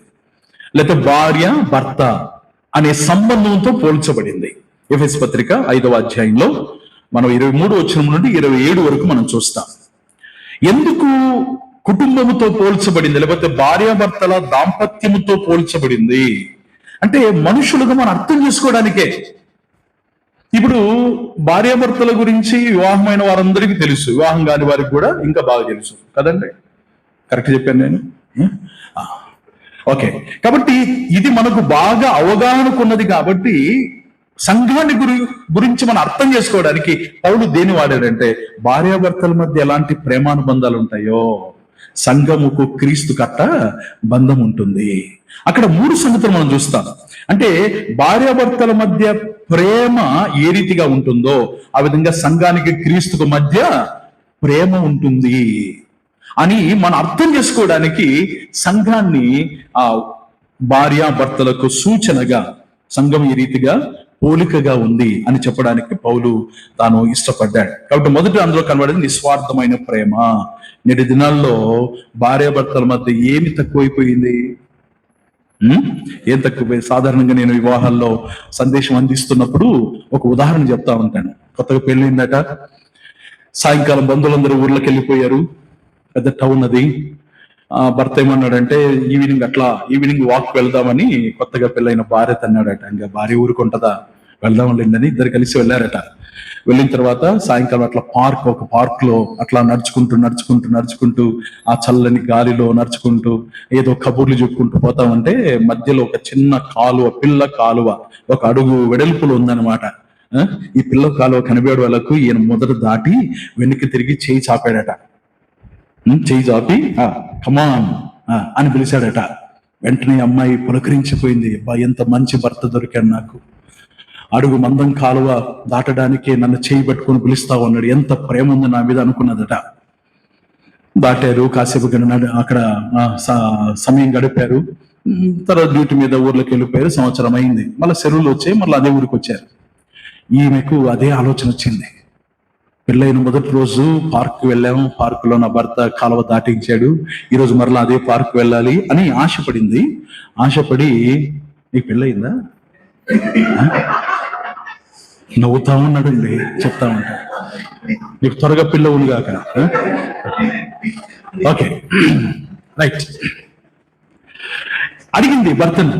లేకపోతే భార్య భర్త అనే సంబంధంతో పోల్చబడింది. ఎఫెసు పత్రిక 5వ అధ్యాయంలో మనం 23 వచనం నుండి 27 వరకు మనం చూస్తాం. ఎందుకు కుటుంబముతో పోల్చబడింది, లేకపోతే భార్యాభర్తల దాంపత్యముతో పోల్చబడింది అంటే మనుషులుగా మనం అర్థం చేసుకోవడానికే. ఇప్పుడు భార్యాభర్తల గురించి వివాహమైన వారందరికీ తెలుసు, వివాహం కాని వారికి కూడా ఇంకా బాగా తెలుసు కదండి. కరెక్ట్ చెప్పాను నేను? ఓకే, కాబట్టి ఇది మనకు బాగా అవగాహనకున్నది. కాబట్టి సంఘాన్ని గురించి మనం అర్థం చేసుకోవడానికి పౌలు దేని వాడాడంటే భార్యాభర్తల మధ్య ఎలాంటి ప్రేమానుబంధాలు ఉంటాయో సంఘముకు క్రీస్తు కట్ట బంధం ఉంటుంది. అక్కడ 3 సంగతులు మనం చూస్తాం. అంటే భార్యాభర్తల మధ్య ప్రేమ ఏ రీతిగా ఉంటుందో ఆ విధంగా సంఘానికి క్రీస్తుకు మధ్య ప్రేమ ఉంటుంది అని మనం అర్థం చేసుకోవడానికి సంఘాన్ని భార్యాభర్తలకు సూచనగా సంఘం ఈ రీతిగా పోలికగా ఉంది అని చెప్పడానికి పౌలు తాను ఇష్టపడ్డాడు. కాబట్టి మొదట అందులో కనబడేది నిస్వార్థమైన ప్రేమ. నేటి దినాల్లో భార్యాభర్తల మధ్య ఏమి తక్కువైపోయింది? ఏం తక్కువ? సాధారణంగా నేను వివాహాల్లో సందేశం అందిస్తున్నప్పుడు ఒక ఉదాహరణ చెప్తా ఉంటాను. కొత్తగా పెళ్ళిందట, సాయంకాలం బంధువులందరూ ఊర్లోకి వెళ్ళిపోయారు, పెద్ద టౌన్ అది. భర్త ఏమన్నాడంటే ఈవినింగ్ వాక్ వెళ్దామని కొత్తగా పెళ్ళైన భార్య అన్నాడట. ఇంకా భార్య ఊరుకుంటుందా, వెళ్దామని ఇద్దరు కలిసి వెళ్ళారట. వెళ్ళిన తర్వాత సాయంకాలం అట్లా ఒక పార్క్ లో అట్లా నడుచుకుంటూ ఆ చల్లని గాలిలో నడుచుకుంటూ ఏదో కబుర్లు చెప్పుకుంటూ పోతామంటే మధ్యలో ఒక చిన్న కాలువ, పిల్ల కాలువ, 1 అడుగు వెడల్పులో ఉందన్నమాట. ఈ పిల్ల కాలువ కనిపేడు వాళ్ళకు ఈయన మొదట దాటి వెనక్కి తిరిగి చేయి చాపాడట. చేయి చాపి కమాన్ అని పిలిచాడట. వెంటనే అమ్మాయి పులకరించిపోయింది. ఎంత మంచి భర్త దొరికాడు నాకు, అడుగు మందం కాలువ దాటడానికి నన్ను చేయి పట్టుకొని పిలుస్తావు అన్నాడు. ఎంత ప్రేమ ఉంది నా మీద అనుకున్నదట. దాటారు, కాసేపు అక్కడ సమయం గడిపారు. తర్వాత డ్యూటీ మీద ఊర్లోకి వెళ్ళిపోయారు. సంవత్సరం అయింది. మళ్ళీ సెలవులు వచ్చాయి, మళ్ళీ అదే ఊరికి వచ్చారు. ఈమెకు అదే ఆలోచన వచ్చింది. పెళ్ళైన మొదటి రోజు పార్క్ వెళ్ళాము, పార్కులో నా భర్త కాలువ దాటించాడు, ఈరోజు మరలా అదే పార్క్ వెళ్ళాలి అని ఆశపడింది. ఆశపడి, నీకు పెళ్ళయిందా? నవ్వుతా ఉన్నాడండి, చెప్తా ఉంటా, నీకు త్వరగా పిల్లవును గాక. Okay, right. అడిగింది భర్తను,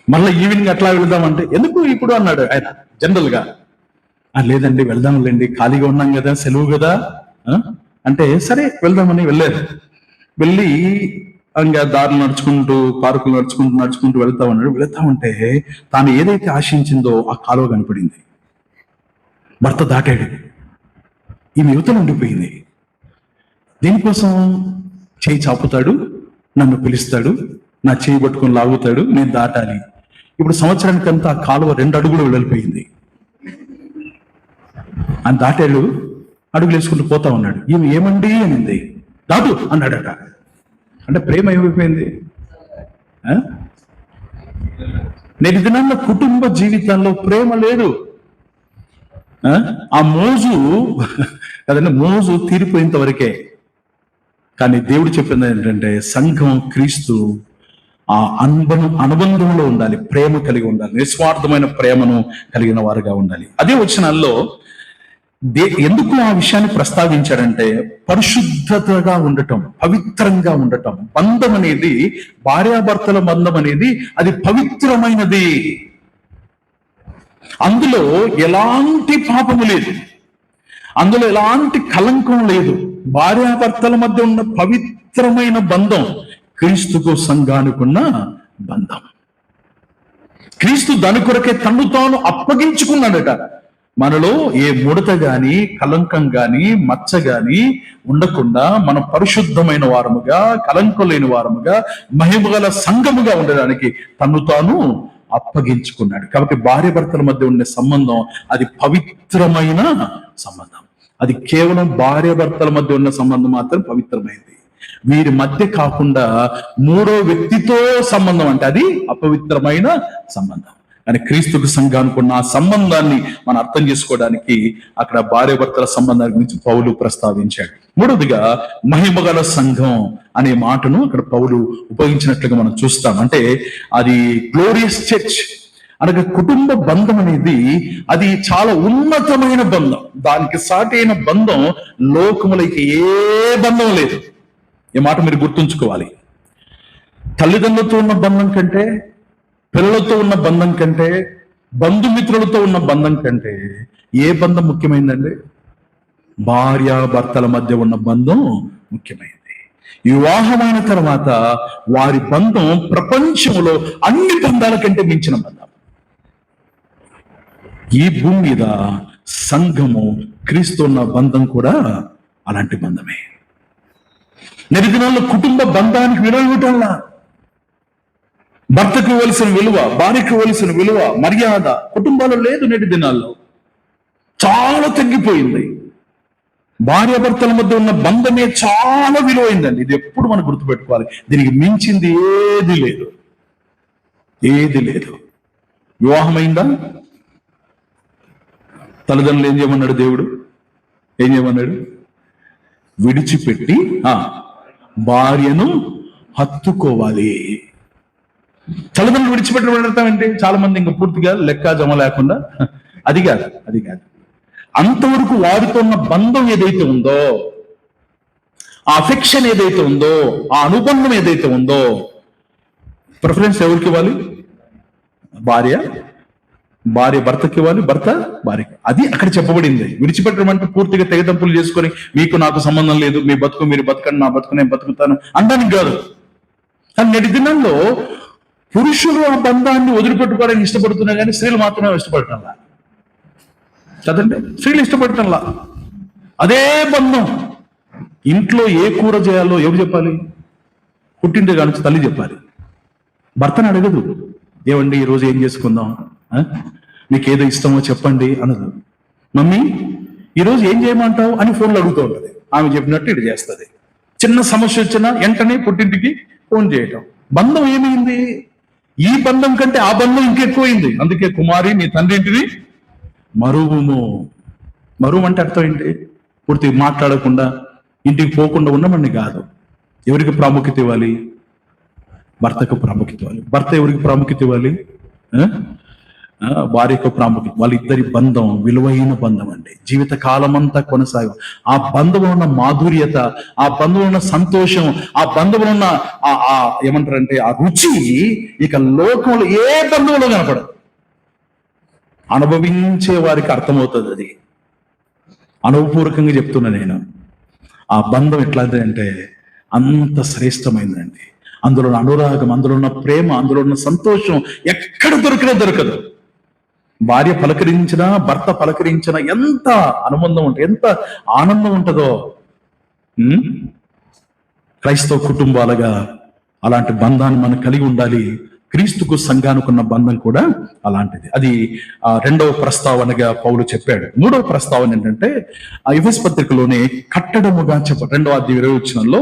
మళ్ళీ ఈవినింగ్ అట్లా వెళదామంటే, ఎందుకు ఇప్పుడు అన్నాడు ఆయన జనరల్ గా. లేదండి వెళ్దాంలేండి, ఖాళీగా ఉన్నాం కదా, సెలవు కదా అంటే సరే వెళ్దామని వెళ్ళారు. వెళ్ళి ఇంకా దారులు నడుచుకుంటూ, పార్కులు నడుచుకుంటూ వెళ్తా ఉంటే తాను ఏదైతే ఆశించిందో ఆ కాలువ కనపడింది. భర్త దాటాడు, ఈమె యువతలు ఉండిపోయింది. దీనికోసం చేయి చాపుతాడు, నన్ను పిలుస్తాడు, నా చేయి పట్టుకొని లాగుతాడు, నేను దాటాలి. ఇప్పుడు సంవత్సరానికంతా ఆ కాలువ 2 అడుగులు వెళ్ళిపోయింది. ఆయన దాటాడు, అడుగులు వేసుకుంటూ పోతా ఉన్నాడు. ఈమె ఏమండి అనింది. దాటు అన్నాడట. అంటే ప్రేమ ఏమైపోయింది? నేటి దినాల్లో కుటుంబ జీవితాల్లో ప్రేమ లేదు. ఆ మోజు కదండి, మోజు తీరిపోయేంత వరకే. కానీ దేవుడు చెప్పింది ఏంటంటే, సంఘం క్రీస్తు ఆ అనుబంధంలో ఉండాలి, ప్రేమ కలిగి ఉండాలి, నిస్వార్థమైన ప్రేమను కలిగిన వారుగా ఉండాలి. అదే వచనాల్లో ఎందుకు ఆ విషయాన్ని ప్రస్తావించాడంటే, పరిశుద్ధతగా ఉండటం, పవిత్రంగా ఉండటం. బంధం అనేది, భార్యాభర్తల బంధం అనేది అది పవిత్రమైనది. అందులో ఎలాంటి పాపము లేదు, అందులో ఎలాంటి కలంకం లేదు. భార్యాభర్తల మధ్య ఉన్న పవిత్రమైన బంధం క్రీస్తుకు సంఘానికున్న బంధం. క్రీస్తు దాని కొరకే తన్ను తాను అప్పగించుకున్నాడట. మనలో ఏ ముడత గాని, కలంకం గాని, మచ్చ గాని ఉండకుండా మనం పరిశుద్ధమైన వారముగా, కలంకం లేని వారముగా, మహిమగల సంఘముగా ఉండడానికి తన్ను తాను అప్పగించుకున్నాడు. కాబట్టి భార్య భర్తల మధ్య ఉండే సంబంధం అది పవిత్రమైన సంబంధం. అది కేవలం భార్య భర్తల మధ్య ఉన్న సంబంధం మాత్రం పవిత్రమైంది. వీరి మధ్య కాకుండా 3వ వ్యక్తితో సంబంధం అంటే అది అపవిత్రమైన సంబంధం. కానీ క్రీస్తుకు సంఘానికి ఉన్న ఆ సంబంధాన్ని మనం అర్థం చేసుకోవడానికి అక్కడ భార్య భర్తల సంబంధాల గురించి పౌలు ప్రస్తావించాడు. 3వదిగా మహిమగల సంఘం అనే మాటను అక్కడ పౌలు ఉపయోగించినట్లుగా మనం చూస్తాం. అంటే అది గ్లోరియస్ చర్చ్ అనగా కుటుంబ బంధం అనేది అది చాలా ఉన్నతమైన బంధం. దానికి సాటి అయిన బంధం లోకములకి ఏ బంధం లేదు. ఈ మాట మీరు గుర్తుంచుకోవాలి. తల్లిదండ్రులతో ఉన్న బంధం కంటే, పిల్లలతో ఉన్న బంధం కంటే, బంధుమిత్రులతో ఉన్న బంధం కంటే ఏ బంధం ముఖ్యమైందండి? భార్యాభర్తల మధ్య ఉన్న బంధం ముఖ్యమైనది. వివాహమైన తర్వాత వారి బంధం ప్రపంచంలో అన్ని బంధాల కంటే మించిన బంధం. ఈ భూమి మీద సంఘము క్రీస్తు ఉన్న బంధం కూడా అలాంటి బంధమే. నేటి దినాల్లో కుటుంబ బంధానికి విలువ ఇవ్వటంలా. భర్తకు ఇవ్వాల్సిన విలువ, భార్యకు ఇవ్వాల్సిన విలువ, మర్యాద కుటుంబాల్లో లేదు. నేటి దినాల్లో చాలా తగ్గిపోయింది. భార్యాభర్తల మధ్య ఉన్న బంధమే చాలా విలువైందండి. ఇది ఎప్పుడు మనం గుర్తుపెట్టుకోవాలి. దీనికి మించింది ఏది లేదు, ఏది లేదు. వివాహమైందా? తల్లిదండ్రులు ఏం చేయమన్నాడు? దేవుడు ఏం చేయమన్నాడు? విడిచిపెట్టి భార్యను హత్తుకోవాలి. తల్లిదండ్రులు విడిచిపెట్టడం ఏంటి? చాలా మంది ఇంకా పూర్తిగా లెక్క జమ లేకుండా అది కాదు. అంతవరకు వారితో ఉన్న బంధం ఏదైతే ఉందో, ఆ అఫెక్షన్ ఏదైతే ఉందో, ఆ అనుబంధం ఏదైతే ఉందో, ప్రిఫరెన్స్ ఎవరికి ఇవ్వాలి? భార్య భర్తకి ఇవ్వాలి, భర్త భార్యకి. అది అక్కడ చెప్పబడింది. విడిచిపెట్టడం అంటే పూర్తిగా తెగదంపులు చేసుకొని మీకు నాకు సంబంధం లేదు, మీ బతుకు మీరు బతకండి, నా బతుకు నేను బతుకుతాను అనడానికి కాదు. కానీ నేటి దినాల్లో పురుషులు ఆ బంధాన్ని వదిలిపెట్టుకోవడానికి ఇష్టపడుతున్నా కానీ స్త్రీలు మాత్రమే ఇష్టపడటంలా కదండి. స్త్రీలు ఇష్టపడటంలా. అదే బంధం ఇంట్లో ఏ కూర చేయాలో ఎవరు చెప్పాలి? పుట్టింటి కానించి తల్లి చెప్పాలి. భర్తను అడగదు, ఏమండి ఈరోజు ఏం చేసుకుందాం, మీకు ఏదో ఇష్టమో చెప్పండి అనదు. మమ్మీ ఈరోజు ఏం చేయమంటావు అని ఫోన్లో అడుగుతూ ఉంటుంది. ఆమె చెప్పినట్టు ఇటు చేస్తుంది. చిన్న సమస్య వచ్చినా వెంటనే పుట్టింటికి ఫోన్ చేయటం. బంధం ఏమైంది? ఈ బంధం కంటే ఆ బంధం ఇంకెక్కువైంది. అందుకే కుమారి నీ తండ్రి ఇంటిని మరువుము. మరువు అంటే అర్థం ఏంటి? పూర్తి మాట్లాడకుండా ఇంటికి పోకుండా ఉండమని కాదు. ఎవరికి ప్రాముఖ్యత ఇవ్వాలి? భర్తకు ప్రాముఖ్యత ఇవ్వాలి. భర్త ఎవరికి ప్రాముఖ్యత ఇవ్వాలి? భార్యకు ప్రాముఖ్యత. వాళ్ళిద్దరి బంధం విలువైన బంధం అండి. జీవిత కాలం అంతా కొనసాగు. ఆ బంధంలో ఉన్న మాధుర్యత, ఆ బంధంలో ఉన్న సంతోషం, ఆ బంధంలో ఉన్న ఏమంటారంటే ఆ రుచి ఇక లోకంలో ఏ బంధంలో కనపడదు. అనుభవించే వారికి అర్థమవుతుంది. అది అనుభవపూర్వకంగా చెప్తున్నా నేను. ఆ బంధం ఎట్లాంటి అంటే అంత శ్రేష్టమైందండి. అందులో ఉన్న అనురాగం, అందులో ఉన్న ప్రేమ, అందులో ఉన్న సంతోషం ఎక్కడ దొరకదు. భార్య పలకరించినా, భర్త పలకరించినా ఎంత అనుబంధం ఉంటుంది, ఎంత ఆనందం ఉంటుందో. క్రైస్తవ కుటుంబాలుగా అలాంటి బంధాన్ని మనం కలిగి ఉండాలి. క్రీస్తుకు సంఘానుకున్న బంధం కూడా అలాంటిది. అది రెండవ ప్రస్తావనగా పౌలు చెప్పాడు. మూడవ ప్రస్తావన ఏంటంటే ఎఫెసు పత్రికలోనే కట్టడముగా చెప్పాడు. 2వ అధ్యాయం 20వ వచనంలో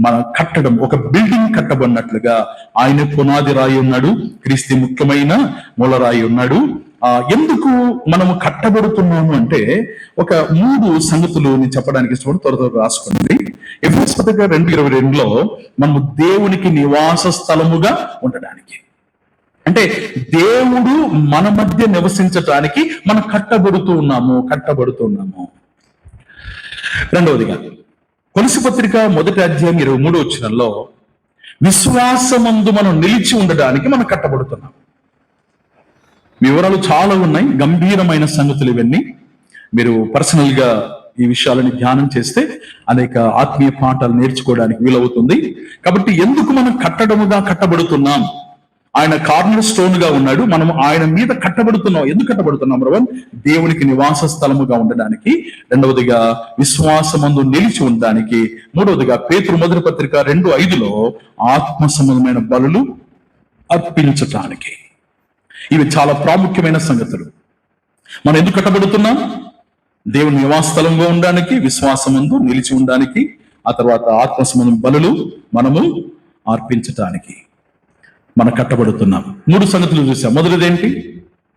మన కట్టడం, ఒక బిల్డింగ్ కట్టబడినట్లుగా ఆయన పునాది రాయి ఉన్నాడు, క్రీస్తు ముఖ్యమైన మూలరాయి ఉన్నాడు. ఎందుకు మనము కట్టబడుతున్నాము అంటే ఒక 3 సంగతులు నేను చెప్పడానికి ఇష్టపడి త్వరగా రాసుకోండి. ఎఫెసు పత్రిక 2:22లో మనము దేవునికి నివాస స్థలముగా ఉండడానికి, అంటే దేవుడు మన మధ్య నివసించటానికి మనం కట్టబడుతున్నాము. రెండవదిగా కొలస్సీ పత్రిక 1వ అధ్యాయం 23వ వచనంలో విశ్వాసమందు మనం నిలిచి ఉండడానికి మనం కట్టబడుతున్నాం. వివరాలు చాలా ఉన్నాయి, గంభీరమైన సంగతులు ఇవన్నీ. మీరు పర్సనల్ గా ఈ విషయాలని ధ్యానం చేస్తే అనేక ఆత్మీయ పాఠాలు నేర్చుకోవడానికి వీలవుతుంది. కాబట్టి ఎందుకు మనం కట్టబడుతున్నాం? ఆయన కార్నర్ స్టోన్ గా ఉన్నాడు, మనం ఆయన మీద కట్టబడుతున్నాం. ఎందుకు కట్టబడుతున్నాం? దేవునికి నివాస స్థలముగా ఉండడానికి, రెండవదిగా విశ్వాసమందు నిలిచి ఉండడానికి, మూడవదిగా పేతురు 1వ పత్రిక 2:5లో ఆత్మ సంబంధమైన బలులు అర్పించటానికి. ఇవి చాలా ప్రాముఖ్యమైన సంగతులు. మనం ఎందుకు కట్టబడుతున్నాం? దేవుని నివాస స్థలంగా ఉండడానికి, విశ్వాసమందు నిలిచి ఉండడానికి, ఆ తర్వాత ఆత్మ సంబంధం బలులు మనము అర్పించటానికి మనం కట్టబడుతున్నాం. 3 సంగతులు చూసాం. మొదటిదేంటి?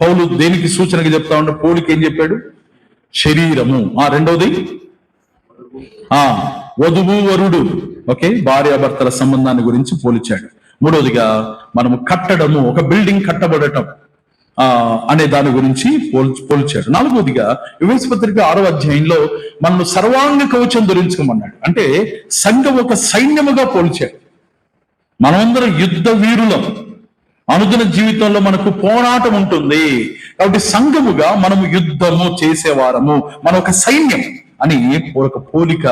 పౌలు దేనికి సూచనగా చెప్తా ఉంటే పౌలుకి ఏం చెప్పాడు? శరీరము. రెండవది వధువు వరుడు, ఓకే, భార్యాభర్తల సంబంధాన్ని గురించి పోల్చాడు. మూడవదిగా మనము కట్టడము, ఒక బిల్డింగ్ కట్టబడటం అనే దాని గురించి పోల్చాడు. నాలుగవదిగా ఎఫెసు పత్రిక 6వ అధ్యాయంలో మనము సర్వాంగ కవచం ధరించుకోమన్నాడు. అంటే సంఘం ఒక సైన్యముగా పోల్చాడు. మనమందరం యుద్ధ వీరులం. అనుదిన జీవితంలో మనకు పోరాటం ఉంటుంది. కాబట్టి సంఘముగా మనము యుద్ధము చేసేవారము, మన ఒక సైన్యం అని ఒక పోలిక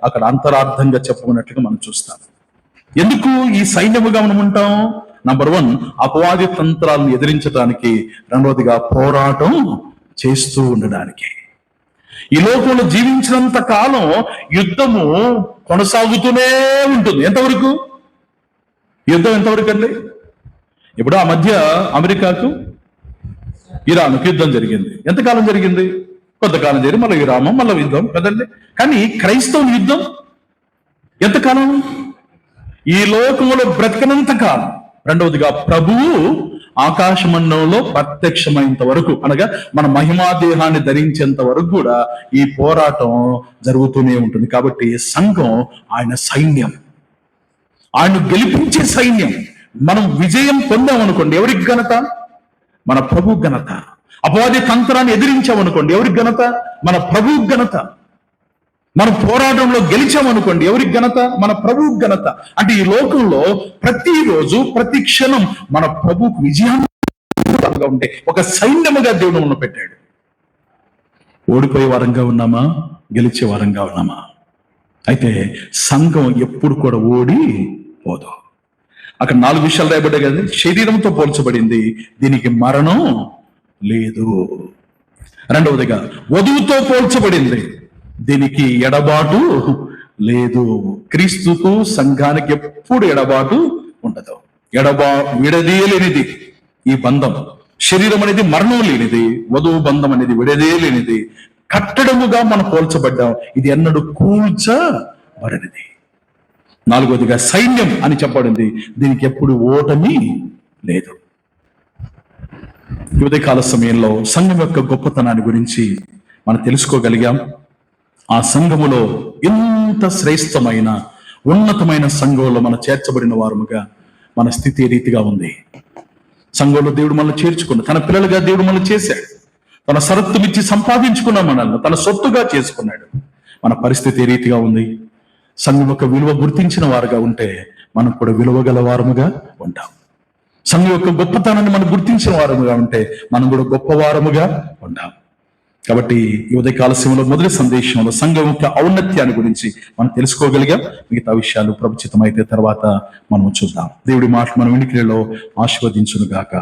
అక్కడ అంతరార్థంగా చెప్పుకున్నట్లుగా మనం చూస్తాం. ఎందుకు ఈ సైన్యముగా మనం ఉంటాం? నంబర్ 1, అపవాది తంత్రాలను ఎదిరించడానికి. రెండవదిగా పోరాటం చేస్తూ ఉండడానికి. ఈ లోకంలో జీవించినంత కాలం యుద్ధము కొనసాగుతూనే ఉంటుంది. ఎంతవరకు యుద్ధం? ఎంతవరకు అండి? ఇప్పుడు ఆ మధ్య అమెరికాకు ఇరాన్కు యుద్ధం జరిగింది. ఎంతకాలం జరిగింది? కొంతకాలం జరిగి మళ్ళీ విరామం, మళ్ళీ యుద్ధం కదండి. కానీ క్రైస్తవ యుద్ధం ఎంతకాలం? ఈ లోకంలో బ్రతికినంత కాలం. రెండవదిగా ప్రభువు ఆకాశమండలంలో ప్రత్యక్షమైనంత వరకు, అనగా మన మహిమా దేహాన్ని ధరించేంత వరకు కూడా ఈ పోరాటం జరుగుతూనే ఉంటుంది. కాబట్టి సంఘం ఆయన సైన్యం, ఆయన గెలిపించే సైన్యం. మనం విజయం పొందామనుకోండి, ఎవరికి ఘనత? మన ప్రభు ఘనత. అపవాది తంత్రాన్ని ఎదిరించామనుకోండి, ఎవరికి ఘనత? మన ప్రభు ఘనత. మనం పోరాటంలో గెలిచామనుకోండి, ఎవరికి ఘనత? మన ప్రభువు ఘనత. అంటే ఈ లోకంలో ప్రతిరోజు ప్రతి క్షణం మన ప్రభువుకు విజయాన్ని ఉంటే ఒక సైన్యముగా దేవుడు మనం పెట్టాడు. ఓడిపోయే వారంగా ఉన్నామా? గెలిచే వారంగా ఉన్నామా? అయితే సంఘం ఎప్పుడు కూడా ఓడిపోదు. అక్కడ 4 విషయాలు రాయబడ్డాయి కదా. శరీరంతో పోల్చబడింది, దీనికి మరణం లేదు. రెండవదిగా వధువుతో పోల్చబడింది, దీనికి ఎడబాటు లేదు. క్రీస్తుకు సంఘానికి ఎప్పుడు ఎడబాటు ఉండదు. విడదీయలేనిది ఈ బంధం. శరీరం అనేది మరణం లేనిది, వధువు బంధం అనేది విడదీయలేనిది. కట్టడముగా మనం పోల్చబడ్డాం, ఇది ఎన్నడూ కూల్చబడనిది. నాలుగవదిగా సైన్యం అని చెప్పబడింది, దీనికి ఎప్పుడు ఓటమి లేదు. ఈ ఉదయకాల సమయంలో సంఘం యొక్క గొప్పతనాన్ని గురించి మనం తెలుసుకోగలిగాం. ఆ సంఘములో ఎంత శ్రేష్టమైన ఉన్నతమైన సంఘంలో మనం చేర్చబడిన వారముగా మన స్థితి ఏ రీతిగా ఉంది. సంఘంలో దేవుడు మనల్ని చేర్చుకున్నాడు, తన పిల్లలుగా దేవుడు మనల్ని చేశాడు, తన సరత్తుమిచ్చి సంపాదించుకున్న మనల్ని తన సొత్తుగా చేసుకున్నాడు. మన పరిస్థితి ఏ రీతిగా ఉంది? సంఘం యొక్క విలువ గుర్తించిన వారుగా ఉంటే మనం కూడా విలువ గల వారముగా ఉంటాం. సంఘం యొక్క గొప్పతనాన్ని మనం గుర్తించిన వారముగా ఉంటే మనం కూడా గొప్ప వారముగా ఉంటాం. కాబట్టి ఈ ఉదయకాల సమయంలో మొదటి సందేశంలో సంఘం యొక్క ఔన్నత్యాన్ని గురించి మనం తెలుసుకోగలిగాం. మిగతా విషయాలు ప్రభుచితమైతే తర్వాత మనం చూద్దాం. దేవుడి మాటలు మన వినికిడిలో ఆశీర్వదించును గాక.